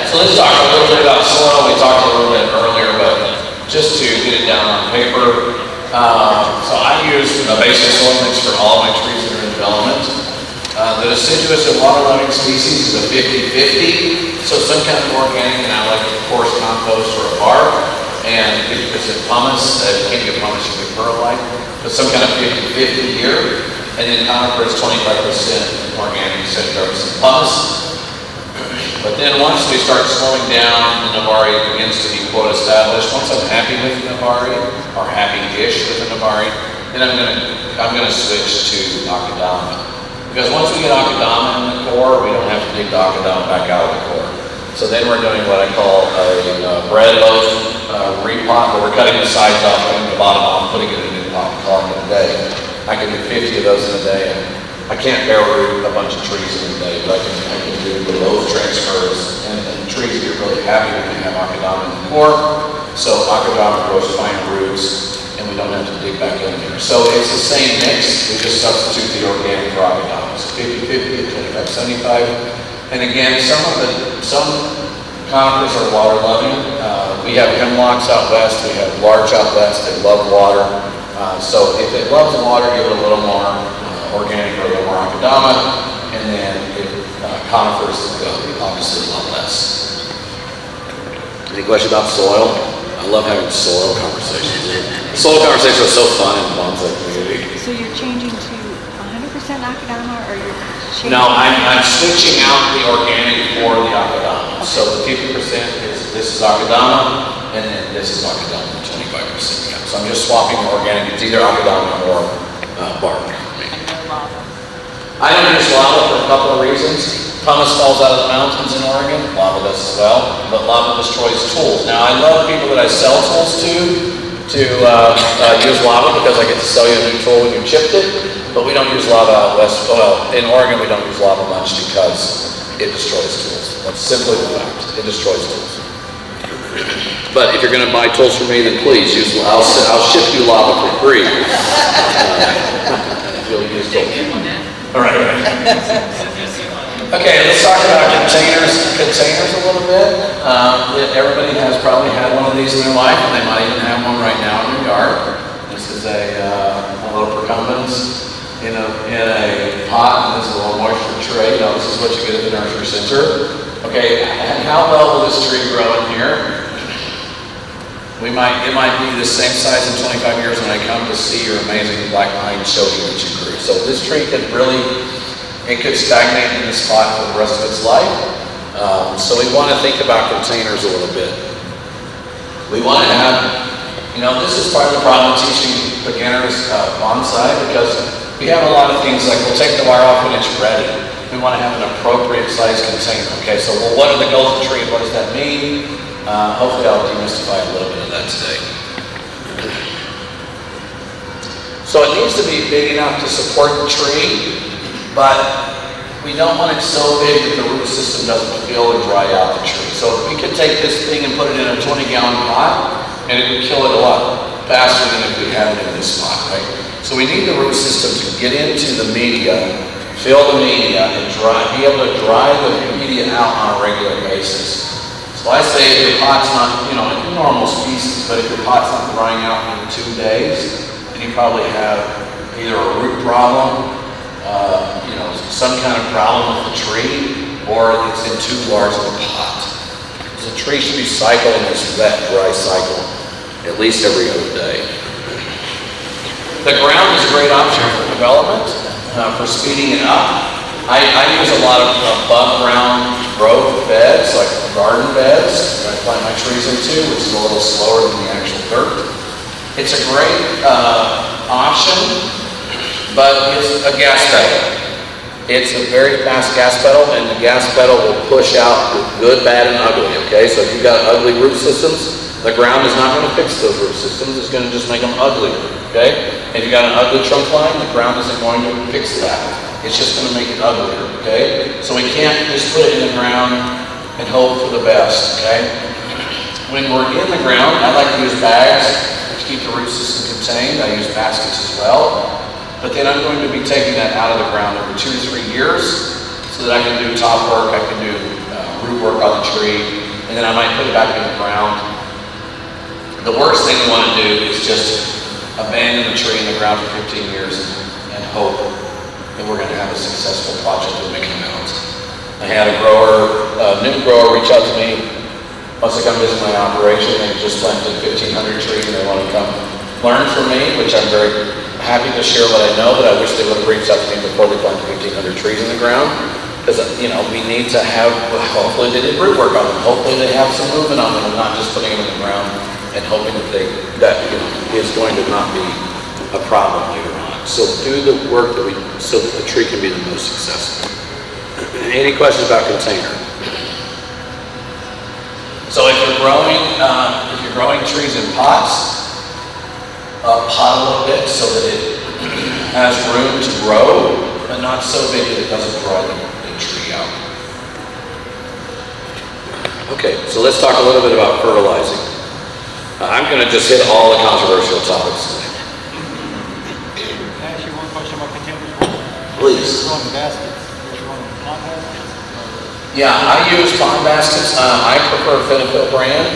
so let's talk a little bit about soil. We talked a little bit earlier, but just to get it down on paper, so I use a basic soil mix for all my trees that are in development. The deciduous and water-loving species is a 50-50, so some kind of organic, and I like, of course, compost or a bark, and 50% pumice. You can't get pumice, you get perlite, but some kind of 50-50 here, and then conifers 25% organic, 75% pumice. But then once we start slowing down, the Navari begins to be quote established. Once I'm happy with the Navari, or happy-ish with the Navari, then I'm gonna switch to Akadama. Because once we get Akadama in the core, we don't have to dig the Akadama back out of the core. So then we're doing what I call a bread loaf repot, where we're cutting the sides off, cutting the bottom off, putting it in a new pot, and calling it a day. I can do 50 of those in a day, and I can't barrel root a bunch of trees in a day, but I can do the loaf transfers, and trees get really happy when they have Akadama in the core. So Akadama grows fine roots, and we don't have to dig back in there. So it's the same mix, we just substitute the organic for Akadama. So 50-50, 25-75. And again, some conifers are water loving. We have hemlocks out west, we have larch out west, they love water. So if it loves water, give it a little more organic or a little more Akadama, and then conifers go obviously a lot less. Any question about soil? I love having soil conversations. Soil conversations are so fun in the Bonsai community. So you're changing to 100% Akadama, or you're changing? No, I'm switching out the organic for the Akadama. Okay. So the 50% is this is Akadama, and then this is Akadama, 25%. Yeah. So I'm just swapping the organic. It's either Akadama or bark. I don't use lava for a couple of reasons. Pumice falls out of the mountains in Oregon, lava does as well, but lava destroys tools. Now I love people that I sell tools to use lava, because I get to sell you a new tool when you chipped it, but we don't use lava out west. Well, in Oregon we don't use lava much because it destroys tools. That's simply the fact, it destroys tools. But if you're going to buy tools from me, then please use, I'll ship you lava for free. You'll use tools. All right. Okay, let's talk about containers a little bit. Everybody has probably had one of these in their life, and they might even have one right now in their yard. This is a little procumbens in a pot, and this is a little moisture tray. Now, this is what you get at the nursery center. Okay, and how well will this tree grow in here? it might be the same size in 25 years when I come to see your amazing black pine shogi that you grew. So this tree could really, it could stagnate in this spot for the rest of its life. So we want to think about containers a little bit. We want to have, this is part of the problem teaching beginners bonsai, because we have a lot of things like we'll take the wire off when it's ready. We want to have an appropriate size container. Okay, so what are the goals of the tree? What does that mean? Hopefully I'll demystify a little bit of that today. So it needs to be big enough to support the tree, but we don't want it so big that the root system doesn't fill and dry out the tree. So we could take this thing and put it in a 20-gallon pot, and it would kill it a lot faster than if we had it in this spot, right? So we need the root system to get into the media, fill the media, and be able to dry the media out on a regular basis. So I say if your pot's not, normal species, but if your pot's not drying out in 2 days, then you probably have either a root problem, some kind of problem with the tree, or it's in too large of a pot. So the tree should be cycling this wet, dry cycle at least every other day. The ground is a great option for development, for speeding it up. I use a lot of above ground growth beds, like garden beds, that I plant my trees into, which is a little slower than the actual dirt. It's a great option, but it's a gas pedal. It's a very fast gas pedal, and the gas pedal will push out good, bad, and ugly, okay? So if you've got ugly root systems, the ground is not going to fix those root systems. It's going to just make them uglier, okay? If you've got an ugly trunk line, the ground isn't going to fix that. It's just going to make it uglier, okay? So we can't just put it in the ground and hope for the best, okay? When we're in the ground, I like to use bags to keep the root system contained. I use baskets as well. But then I'm going to be taking that out of the ground every 2 to 3 years so that I can do top work, I can do root work on the tree, and then I might put it back in the ground. The worst thing we want to do is just abandon the tree in the ground for 15 years and hope that we're going to have a successful project when we come out. I had a new grower reach out to me once they come visit my operation. They just planted 1,500 trees and they want to come learn from me, which I'm very happy to share what I know, but I wish they would have reached out to me before they planted 1,500 trees in the ground. Because, we need to have, hopefully they did root work on them. Hopefully they have some movement on them and not just putting them in the ground and hoping that is going to not be a problem later on. So do the work so that the tree can be the most successful. Any questions about container? So if you're growing trees in pots, pot a little bit so that it has room to grow, but not so big that it doesn't dry the tree out. Okay, so let's talk a little bit about fertilizing. I'm going to just hit all the controversial topics today. Can I ask you one question about containers? Please. Growing baskets. You're growing pot baskets? Yeah, I use pond baskets. I prefer Finnefield brand.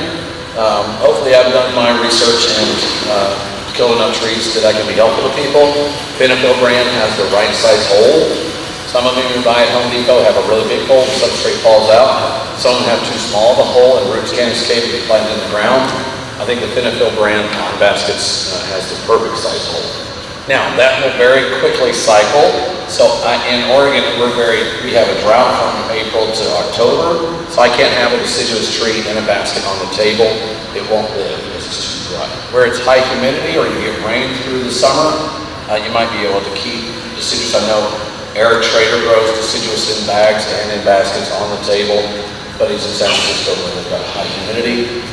Hopefully I've done my research and kill enough trees that I can be helpful to people. Finnefield brand has the right size hole. Some of them you buy at Home Depot have a really big hole, the substrate falls out. Some of them have too small of a hole and roots can't escape if you plant it in the ground. I think the Finnefield brand pond baskets has the perfect size hole. Now that will very quickly cycle. So in Oregon, we have a drought from April to October, so I can't have a deciduous tree in a basket on the table. It won't live because it's too dry. Where it's high humidity or you get rain through the summer, you might be able to keep deciduous. I know Eric Schrader grows deciduous in bags and in baskets on the table, but he's in San Francisco where they've got high humidity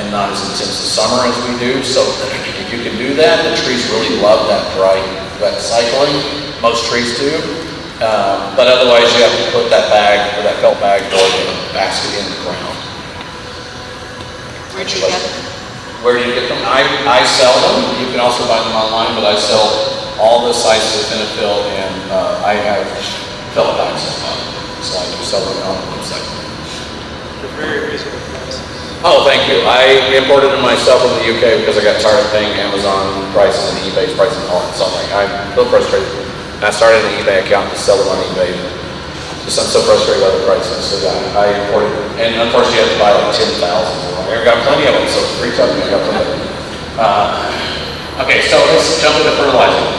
and not as intense a summer as we do. So if you can do that, the trees really love that dry, wet cycling. Most trees do. But otherwise you have to put that bag or that felt bag or the basket in the ground. Where'd you get them? Where do you get them? I sell them. You can also buy them online, but I sell all the sizes of Finnefield, and I have felt bags as well. So I do sell them on the website. They're very reasonable prices. Oh, thank you. I imported them myself from the UK because I got tired of paying Amazon prices and eBay prices and all that. So I'm so frustrated. I started an eBay account to sell them on eBay. Just I'm so frustrated by the prices. So yeah, I imported them. And unfortunately you have to buy like 10,000 of them. We've got plenty of them, so reach out to me, I've got plenty of them. Okay, so let's jump into fertilizing.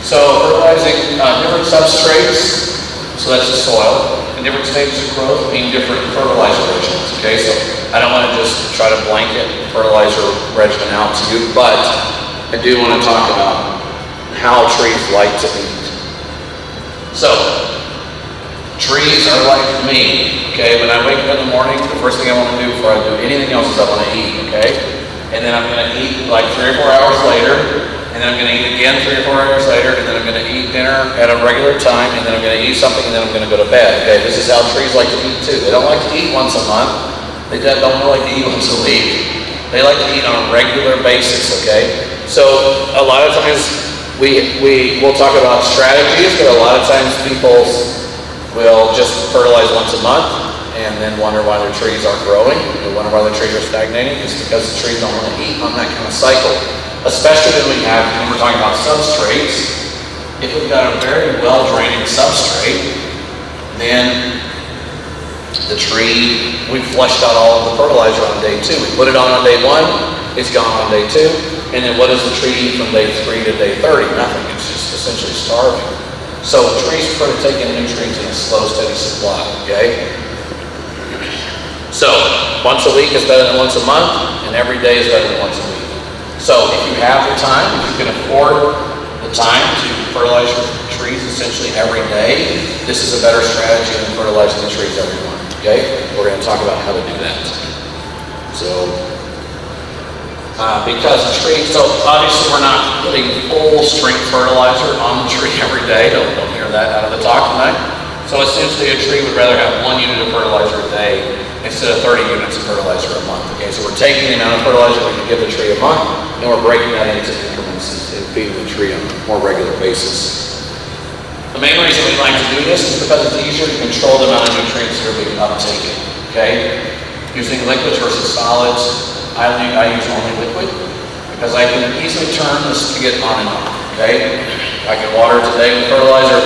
So fertilizing different substrates, so that's the soil, and different stages of growth mean different fertilizer regimens, okay? So I don't want to just try to blanket fertilizer regimen out to you, but I do want to talk about how trees like to eat. So, trees are like me, okay? When I wake up in the morning, the first thing I want to do before I do anything else is I want to eat, okay? And then I'm going to eat like 3 or 4 hours later, and then I'm going to eat again 3 or 4 hours later, and then I'm going to eat dinner at a regular time, and then I'm going to eat something, and then I'm going to go to bed, okay? This is how trees like to eat too. They don't like to eat once a month. They don't like to eat once a week. They like to eat on a regular basis, okay? So a lot of times we'll talk about strategies, but a lot of times people will just fertilize once a month and then wonder why their trees aren't growing. They wonder why their trees are stagnating. It's because the trees don't want to eat on that kind of cycle. Especially when we're talking about substrates. If we've got a very well-draining substrate, then the tree, we've flushed out all of the fertilizer on day 2. We put it on day 1, it's gone on day 2, and then what does the tree eat from day 3 to day 30? Nothing, it's just essentially starving. So trees prefer to take in nutrients in a slow, steady supply, okay? So, once a week is better than once a month, and every day is better than once a week. So, if you have the time, if you can afford the time to fertilize your trees essentially every day, this is a better strategy than fertilizing the trees every month, okay? We're going to talk about how to do that. So, because the tree, so obviously we're not putting full strength fertilizer on the tree every day. Don't hear that out of the talk tonight. So essentially a tree would rather have 1 unit of fertilizer a day instead of 30 units of fertilizer a month. Okay, so we're taking the amount of fertilizer we can give the tree a month, and we're breaking that into increments and feeding the tree on a more regular basis. The main reason we like to do this is because it's easier to control the amount of nutrients that are being uptaken. Okay, using liquids versus solids. I use only liquid because I can easily turn the spigot on and off, okay? I can water it today with fertilizer,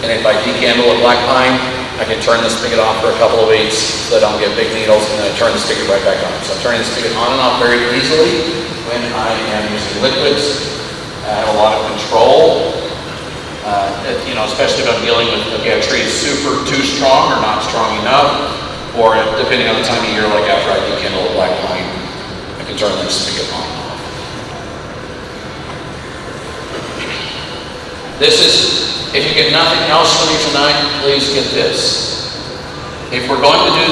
and if I decandle a black pine, I can turn the spigot off for a couple of weeks so that I don't get big needles, and then I turn the spigot right back on. So I'm turning the spigot on and off very easily when I am using liquids. I have a lot of control, especially if I'm dealing with, okay, a tree is super too strong or not strong enough, or depending on the time of year, like after I decandle a black pine, I can turn that spigot on and off. This is, if you get nothing else from me tonight, please get this. If we're going to do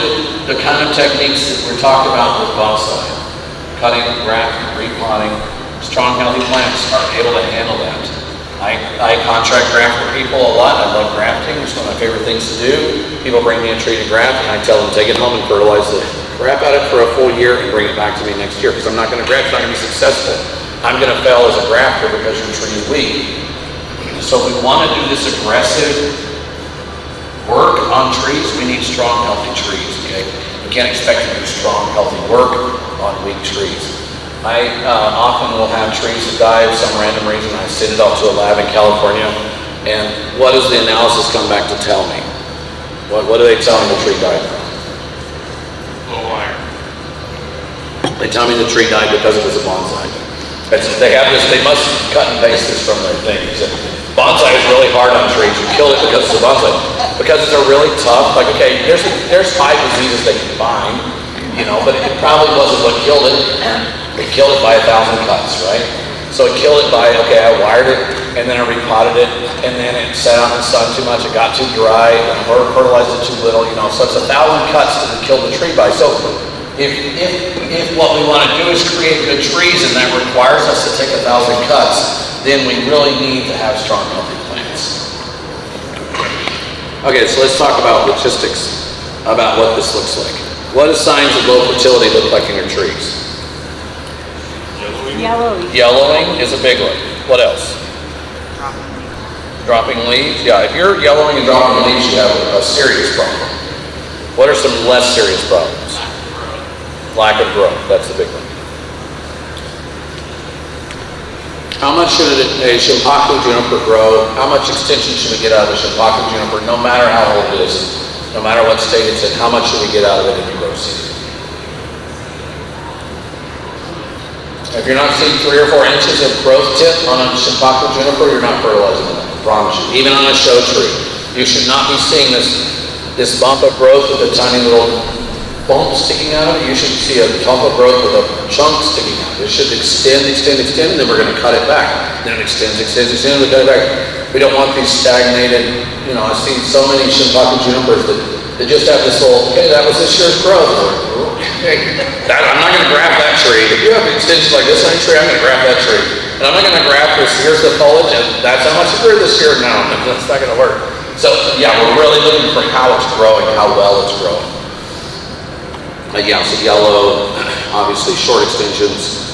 the kind of techniques that we're talking about with bonsai, cutting, grafting, repotting, strong, healthy plants are able to handle that. I contract graft for people a lot. I love grafting. It's one of my favorite things to do. People bring me a tree to graft, and I tell them take it home and fertilize the crap out of it for a full year and bring it back to me next year, because I'm not going to graft, it's not going to be successful. I'm going to fail as a grafter because your tree is weak. So if we want to do this aggressive work on trees, we need strong, healthy trees, okay? We can't expect to do strong, healthy work on weak trees. I often will have trees that die of some random reason. I send it off to a lab in California, and what does the analysis come back to tell me? What do they tell me the tree died from? Low iron. They tell me the tree died because it was a bonsai. They must cut and paste this from their things. Bonsai is really hard on trees. You kill it because it's a bonsai. Because it's a really tough, like, okay, there's 5 diseases they can find, but it probably wasn't what killed it. It killed it by 1,000 cuts, right? So it killed it by, okay, I wired it, and then I repotted it, and then it sat out in the sun too much, it got too dry, and I fertilized it too little, so it's 1,000 cuts that it killed the tree by. So if what we want to do is create good trees, and that requires us to take 1,000 cuts, then we really need to have strong, healthy plants. Okay, so let's talk about logistics, about what this looks like. What do signs of low fertility look like in your trees? Yellowing is a big one. What else? Dropping leaves. Yeah, if you're yellowing and dropping leaves, you have a serious problem. What are some less serious problems? Lack of growth. That's the big one. How much should a Shimpaku juniper grow? How much extension should we get out of a Shimpaku juniper, no matter how old it is, no matter what state it's in? How much should we get out of it in the grow season? If you're not seeing 3 or 4 inches of growth tip on a shiitake juniper, you're not fertilizing it, I promise you. Even on a show tree, you should not be seeing this bump of growth with a tiny little bump sticking out of it. You should see a bump of growth with a chunk sticking out. It should extend, and then we're going to cut it back. Then it extends, we cut it back. We don't want these stagnated, I've seen so many shiitake junipers that they just have this little, okay, that was this year's growth. I'm not going to grab that tree. If you have extensions like this on your tree, I'm going to grab that tree. And I'm not going to grab this, here's the foliage, and that's how much it grew this year. No, that's not going to work. So, yeah, we're really looking for how it's growing, how well it's growing. Yeah, so yellow, obviously short extensions.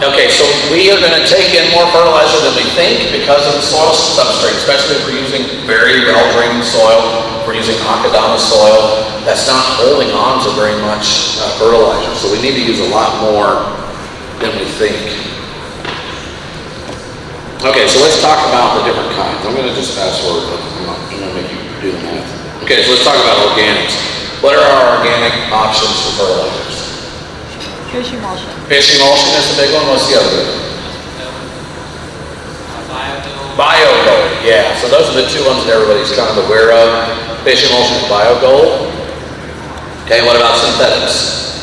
Okay, so we are going to take in more fertilizer than we think because of the soil substrate, especially if we're using very well-drained soil. If we're using akadama soil, that's not holding on to very much fertilizer. So we need to use a lot more than we think. Okay, so let's talk about the different kinds. I'm going to just fast forward, but I'm going to make you do the math. Okay, so let's talk about organics. What are our organic options for fertilizers? Fish emulsion. Fish emulsion is the big one. What's the other big one? Biogold. Yeah. So those are the 2 ones that everybody's kind of aware of. Fish emulsion and biogold. Okay. What about synthetics?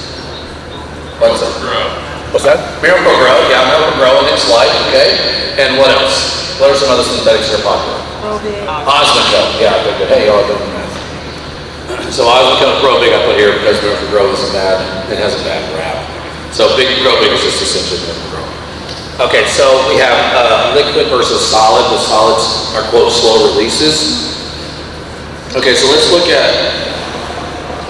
What's that? What's that? Miracle Grow. Yeah, Miracle Grow and its light. Okay. And what else? What are some other synthetics that are popular? Osmocote. Yeah. Good. Hey, y'all are doing math. So Osmocote Grow Big I put here because Miracle Grow isn't bad. It has a bad rap. So Big Grow Big is just essentially Miracle Grow. Okay, so we have liquid versus solid. The solids are quote slow releases. Okay, so let's look at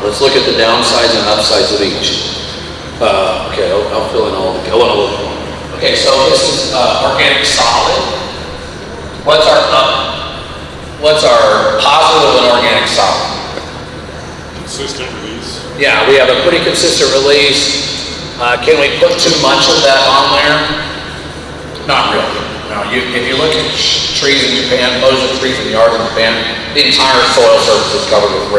the downsides and upsides of each. Okay, I'll fill in all the. Okay, so this is organic solid. What's our positive in organic solid? Consistent release. Yeah, we have a pretty consistent release. Can we put too much of that on there? Not really. No, if you look at trees in Japan, most of the trees in the yard in Japan, the entire soil surface is covered with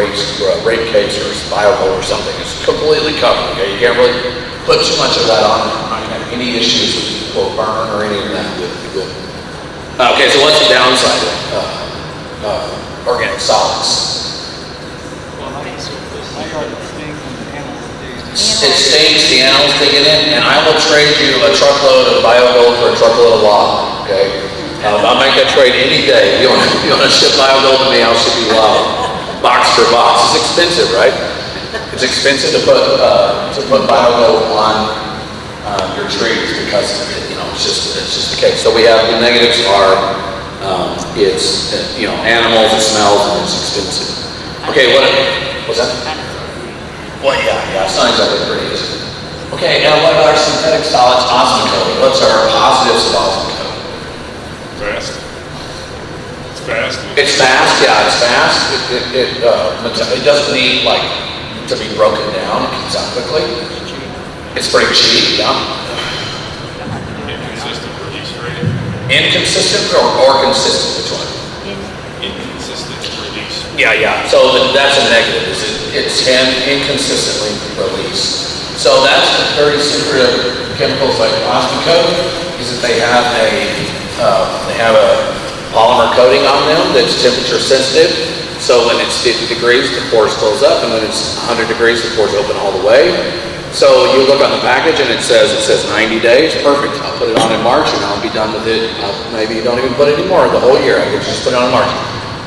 rape cakes or biogold or something. It's completely covered. Okay, you can't really put too much of that on. You're not going to have any issues with burn or any of that. Okay, so what's the downside of organic solids? It stings, the animals dig it in, and I will trade you a truckload of biogold for a truckload of lava, okay? I'll make that trade any day. You want to ship biogold to me, I'll ship you lava. Box for box. It's expensive, right? It's expensive to put biogold on your trees because, it's just the case. So we have, the negatives are, it's, animals, it smells, and it's expensive. Okay, what's that? Well, yeah, it's not exactly pretty, is it? Okay, now what about our synthetic solids, Osmocote? What's our positives of Osmocote? Fast. It's fast. It's fast, yeah, it's fast. It doesn't need, to be broken down. It comes out quickly. It's pretty cheap, yeah. Inconsistent release rate. Inconsistent or consistent, which one? Inconsistent release. Yeah. So that's a negative. It's inconsistently released. So that's the dirty secret of chemicals like Osmocote, is that they have a polymer coating on them that's temperature sensitive. So when it's 50 degrees, the pores close up, and when it's 100 degrees, the pores open all the way. So you look on the package and it says 90 days. Perfect. I'll put it on in March and I'll be done with it. Maybe you don't even put it anymore the whole year. I could just put it on in March.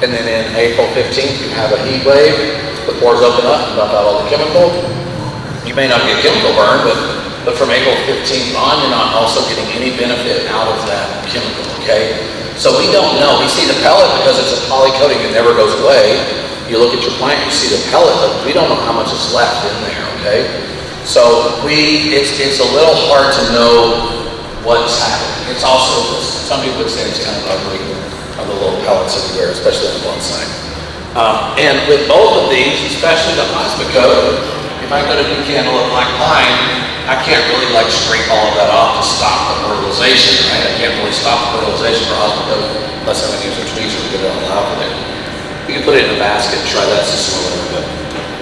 And then in April 15th, you have a heat wave. The pores open up and dump out all the chemical. You may not get chemical burn, but from April 15th on, you're not also getting any benefit out of that chemical, okay? So we don't know. We see the pellet because it's a poly coating that never goes away. You look at your plant, you see the pellet, but we don't know how much is left in there, okay? So it's a little hard to know what's happening. It's also, some people would say it's kind of ugly, the little pellets everywhere, especially on the bonsai. And with both of these, especially the Osmocote, if I go to new candle at black pine, I can't really scrape all of that off to stop the fertilization, right? I can't really stop the fertilization for Osmocote unless I'm going to use a tweezer to get it on out of there. You can put it in a basket and try that system a little bit.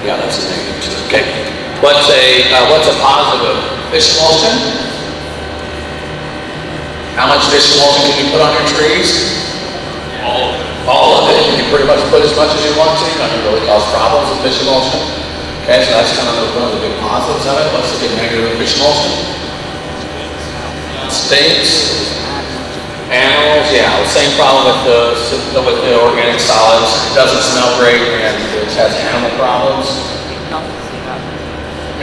Yeah, that's a negative too. Okay. What's a positive? Fish emulsion? How much fish emulsion can you put on your trees? All of it. You can pretty much put as much as you want to. Not going to really cause problems with fish emulsion. Okay, so that's kind of one of the big positives of it. What's the big negative of fish emulsion? It stinks. Animals, yeah, the same problem with the organic solids. It doesn't smell great and it has animal problems.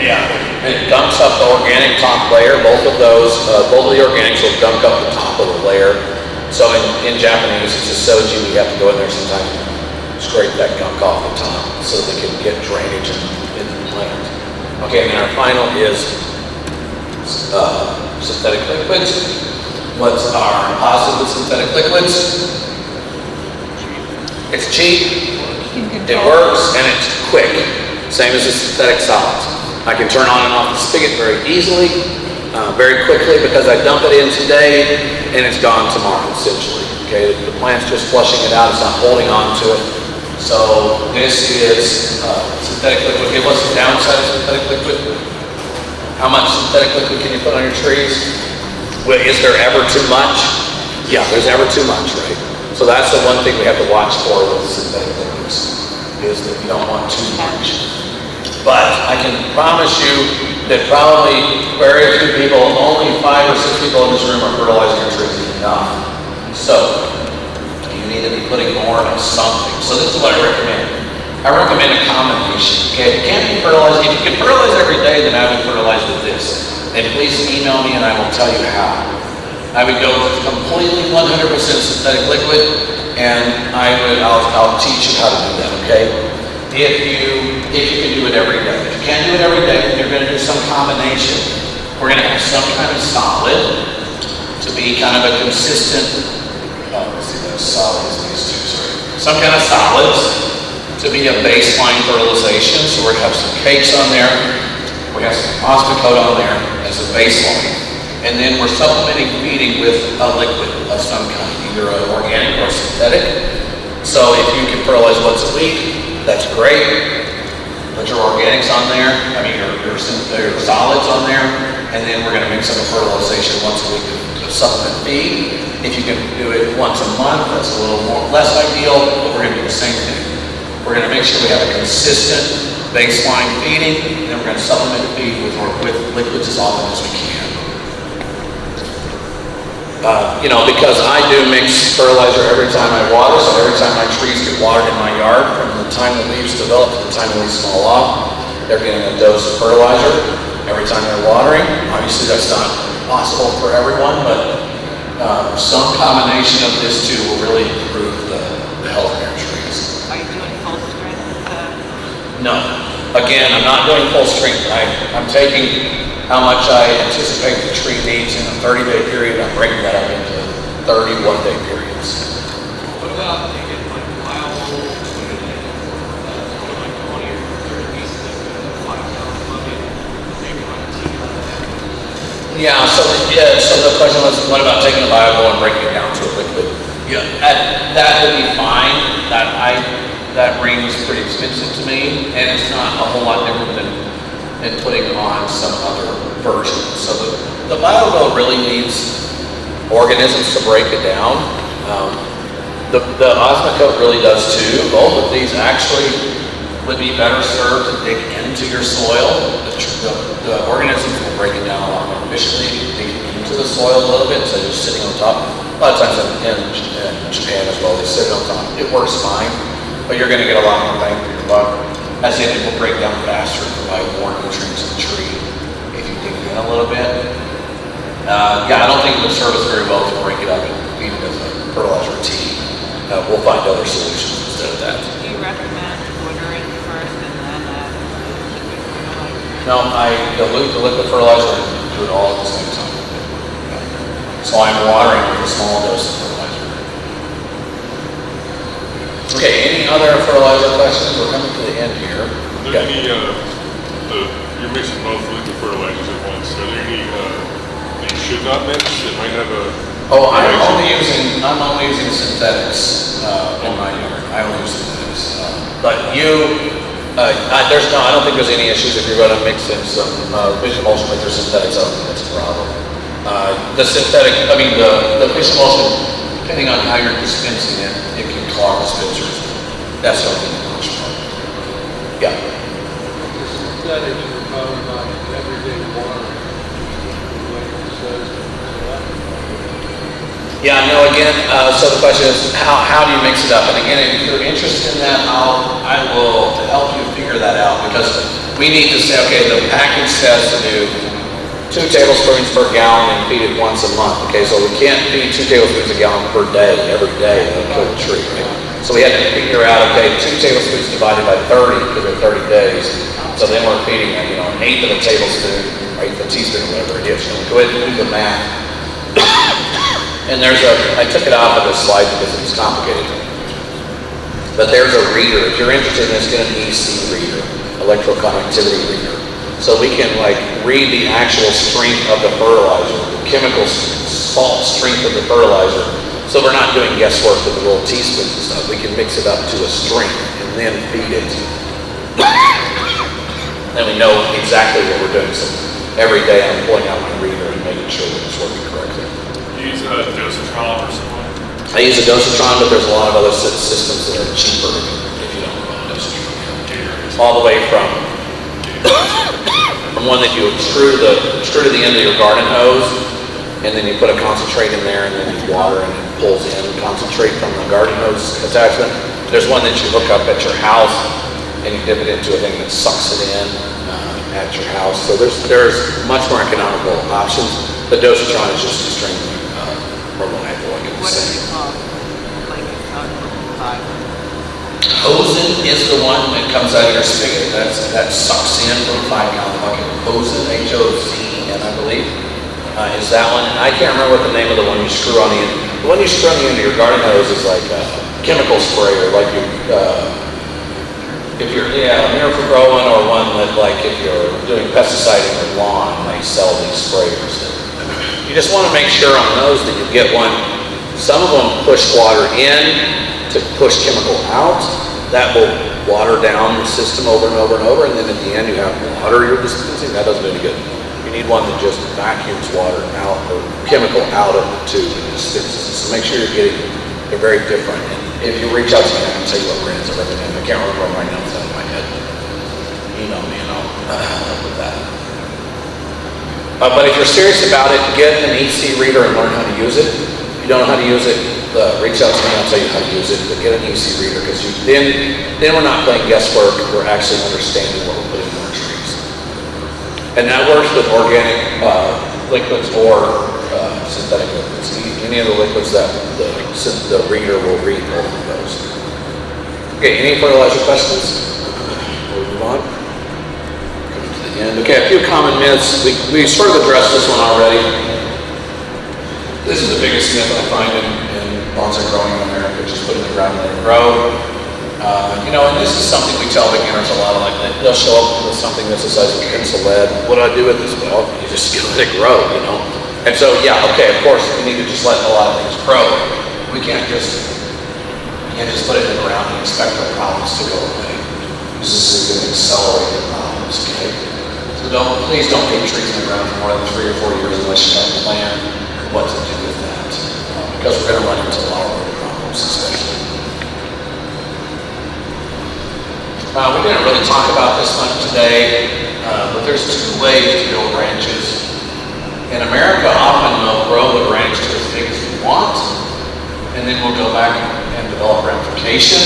Yeah, it dumps up the organic top layer. Both of the organics will dump up the top of the layer. So in Japanese, it's a soji. We have to go in there sometimes and scrape that gunk off the top so they can get drainage in the plant. Okay, and then our final is synthetic liquids. What's our positive with synthetic liquids? It's cheap, it works, and it's quick. Same as the synthetic solids. I can turn on and off the spigot very easily, very quickly, because I dump it in today and it's gone tomorrow, essentially. Okay, the plant's just flushing it out, it's not holding on to it. So this is synthetic liquid. Okay, what's the downside of synthetic liquid? How much synthetic liquid can you put on your trees? Well, is there ever too much? Yeah, there's ever too much, right? So that's the one thing we have to watch for with synthetic liquids, is that you don't want too much. But I can promise you that probably very few people, only 5 or 6 people in this room are fertilizing your trees enough. So you need to be putting more of something. So this is what I recommend. I recommend a combination. Okay, it can't be fertilized. If you can fertilize every day, then I would fertilize with this. And please email me and I will tell you how. I would go with completely 100% synthetic liquid, and I'll teach you how to do that, okay? If you can do it every day. If you can't do it every day, then you're gonna do some combination. We're gonna have some kind of solid to be kind of a consistent, let's see, those solids, these two, sorry. Some kind of solids to be a baseline fertilization. So we're gonna have some cakes on there. We have some osmocote on there as a baseline. And then we're supplementing feeding with a liquid of some kind, either an organic or synthetic. So if you can fertilize once a week, that's great. Put your organics on there, your solids on there, and then we're gonna mix up a fertilization once a week to supplement feed. If you can do it once a month, that's a little less ideal, but we're gonna do the same thing. We're gonna make sure we have a consistent baseline feeding, and then we're going to supplement feed with liquids as often as we can. Because I do mix fertilizer every time I water, so every time my trees get watered in my yard, from the time the leaves develop to the time the leaves fall off, they're getting a dose of fertilizer every time they're watering. Obviously that's not possible for everyone, but some combination of this two will really improve the health of your trees. Are you doing full strength? No. Again, I'm not doing full strength. I'm taking how much I anticipate the tree needs in a 30-day period. I'm breaking that up into 31-day periods. What about taking like pliable, like 20 or 30 pieces of 5 gallon bucket, maybe like a tea out of that? Yeah, so the question was, what about taking a viable and breaking it down to a liquid? Yeah, that would be fine. That rings pretty expensive to me, and it's not a whole lot different than putting on some other version. So the biodome really needs organisms to break it down. The osmocote really does too. Both of these actually would be better served to dig into your soil. The organisms will break it down a lot more efficiently, dig into the soil a little bit instead of just sitting on top. A lot of times in Japan as well, they sit on top. It works fine, but you're going to get a lot more bang for your buck. As in, it will break down faster and provide more nutrients to the tree if you dig it in a little bit. I don't think it will serve us very well to break it up and feed it as a fertilizer tea. We'll find other solutions instead of that. Do you recommend watering first and then liquid fertilizer? No, I dilute the liquid fertilizer and do it all at the same time. So I'm watering with a small dose of fertilizer. Okay, any other fertilizer questions? We're coming to the end here. Are there any, you're mixing both liquid fertilizers at once. Are there any that you should not mix that might have a... Oh, I'm only using synthetics in my yard. I only use synthetics. But I don't think there's any issues if you're going to mix in some fish emulsion with your synthetics. I don't think that's a problem. the synthetic, the fish emulsion, depending on how you're dispensing it, it can clog dispensers. That's something to watch for. Yeah. That is proposed by everyday water. Yeah, no, again, so the question is, how do you mix it up? And again, if you're interested in that, I will help you figure that out, because we need to say, okay, the package says to do 2 tablespoons per gallon and feed it once a month. Okay, so we can't feed 2 tablespoons a gallon per day, every day, and kill the tree, right? So we had to figure out, okay, 2 tablespoons divided by 30, because they're 30 days. So then we're feeding, an eighth of a tablespoon, or eighth of a teaspoon, whatever it is. So go ahead and do the math. And I took it off of this slide because it's complicated. But there's a reader. If you're interested in this, get an EC reader, electroconnectivity reader. So we can read the actual strength of the fertilizer, the chemical salt strength of the fertilizer. So we're not doing guesswork with the little teaspoons and stuff. We can mix it up to a strength and then feed it. Then we know exactly what we're doing. So every day I'm pulling out my reader and making sure that it's working correctly. Use a dosatron or something? I use a dosatron, but there's a lot of other systems that are cheaper if you don't know a dosatron. All the way from one that you screw to the end of your garden hose, and then you put a concentrate in there, and then you water, and it pulls in concentrate from the garden hose attachment. There's one that you hook up at your house, and you dip it into a thing that sucks it in at your house. So there's much more economical options. The dosatron is just extremely reliable. What is it called? Like it's not five. Hosen is the one that comes out of your spigot. That sucks in from a 5-gallon bucket. Hosen, H-O-Z-E-N, I believe, is that one. And I can't remember what the name of the one you screw on the end. The one you screw on the end of your garden hose is like a chemical sprayer, like if you're Miracle-Gro one, or one that if you're doing pesticide in your lawn, they sell these sprayers. You just want to make sure on those that you get one. Some of them push water in to push chemical out. That will water down the system over and over and over, and then at the end you have water you're dispensing. That doesn't do any good. You need one that just vacuums water out, or chemical out of the tube and dispenses. So make sure they're very different. And if you reach out to me, I can tell you what brands I recommend. I can't remember them right now off the top of my head. Email me and I'll help with that. But if you're serious about it, get an EC reader and learn how to use it. If you don't know how to use it, reach out to me, I'll tell you how to use it. But get an EC reader, because then we're not playing guesswork, we're actually understanding what we're putting in our trees. And that works with organic liquids or synthetic liquids. Any of the liquids that the reader will read both of those. Okay, any fertilizer questions? We'll move on. Okay, a few common myths. We sort of addressed this one already. This is the biggest myth I find in bonsai growing in America, just put it in the ground and let it grow. And this is something we tell beginners a lot, they'll show up with something that's the size of a pencil lead. What do I do with this? Well, you just let it grow, And so, yeah, okay, of course, we need to just let a lot of things grow. We can't just put it in the ground and expect our problems to go away. This is going to accelerate the problems, okay? So please don't leave trees in the ground for more than 3 or 4 years unless you have a plan what to do with that. Because we're going to run into a lot of other problems, especially. We didn't really talk about this much today, but there's 2 ways to build ranches. In America, often we'll grow the branch to as big as we want, and then we'll go back and develop ramification.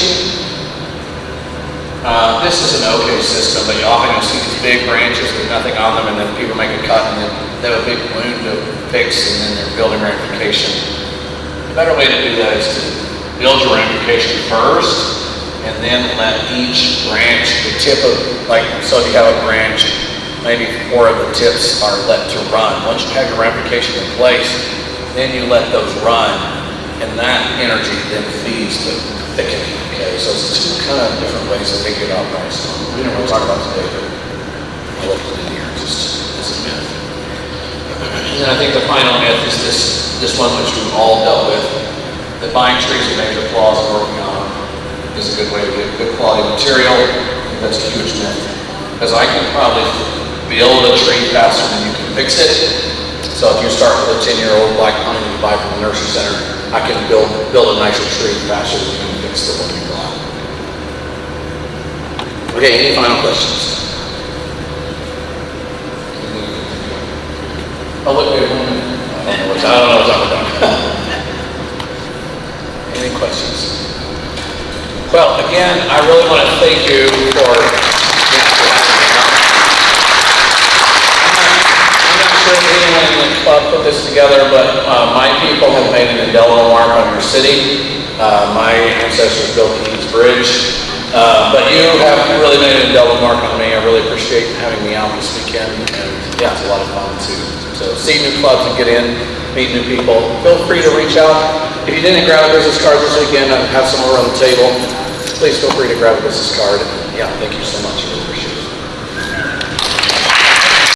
This is an okay system, but you'll see these big branches with nothing on them, and then people make a cut, and then they have a big wound to fix, and then they're building ramification. The better way to do that is to build your ramification first, and then let each branch, the tip of, so if you have a branch, maybe 4 of the tips are let to run. Once you have your ramification in place, then you let those run, and that energy then feeds the thickening, okay? So it's 2 kind of different ways to figure it out, right? So we didn't really talk about today, but I'll let it in here just as a myth. And then I think the final myth is this one which we've all dealt with, that buying trees with major flaws and working on them is a good way to get good quality material. That's a huge myth. Because I can probably build a tree faster than you can fix it. So if you start with a 10-year-old black pine that you buy from the nursery center, I can build a nicer tree faster than you can fix the one you buy. Okay, any final questions? Oh, look, wait a minute. I don't know what's up with that. Any questions? Well, again, I really want to thank you for I'm not sure if anyone in the club put this together, but my people have made an indelible mark on your city. My ancestors built the Eads Bridge. But you have really made an indelible mark on me. I really appreciate having me out this weekend. And yeah, it's a lot of fun too. So see new clubs and get in, meet new people. Feel free to reach out. If you didn't grab a business card this weekend, I have some more on the table. Please feel free to grab a business card. Yeah, thank you so much. I really appreciate it.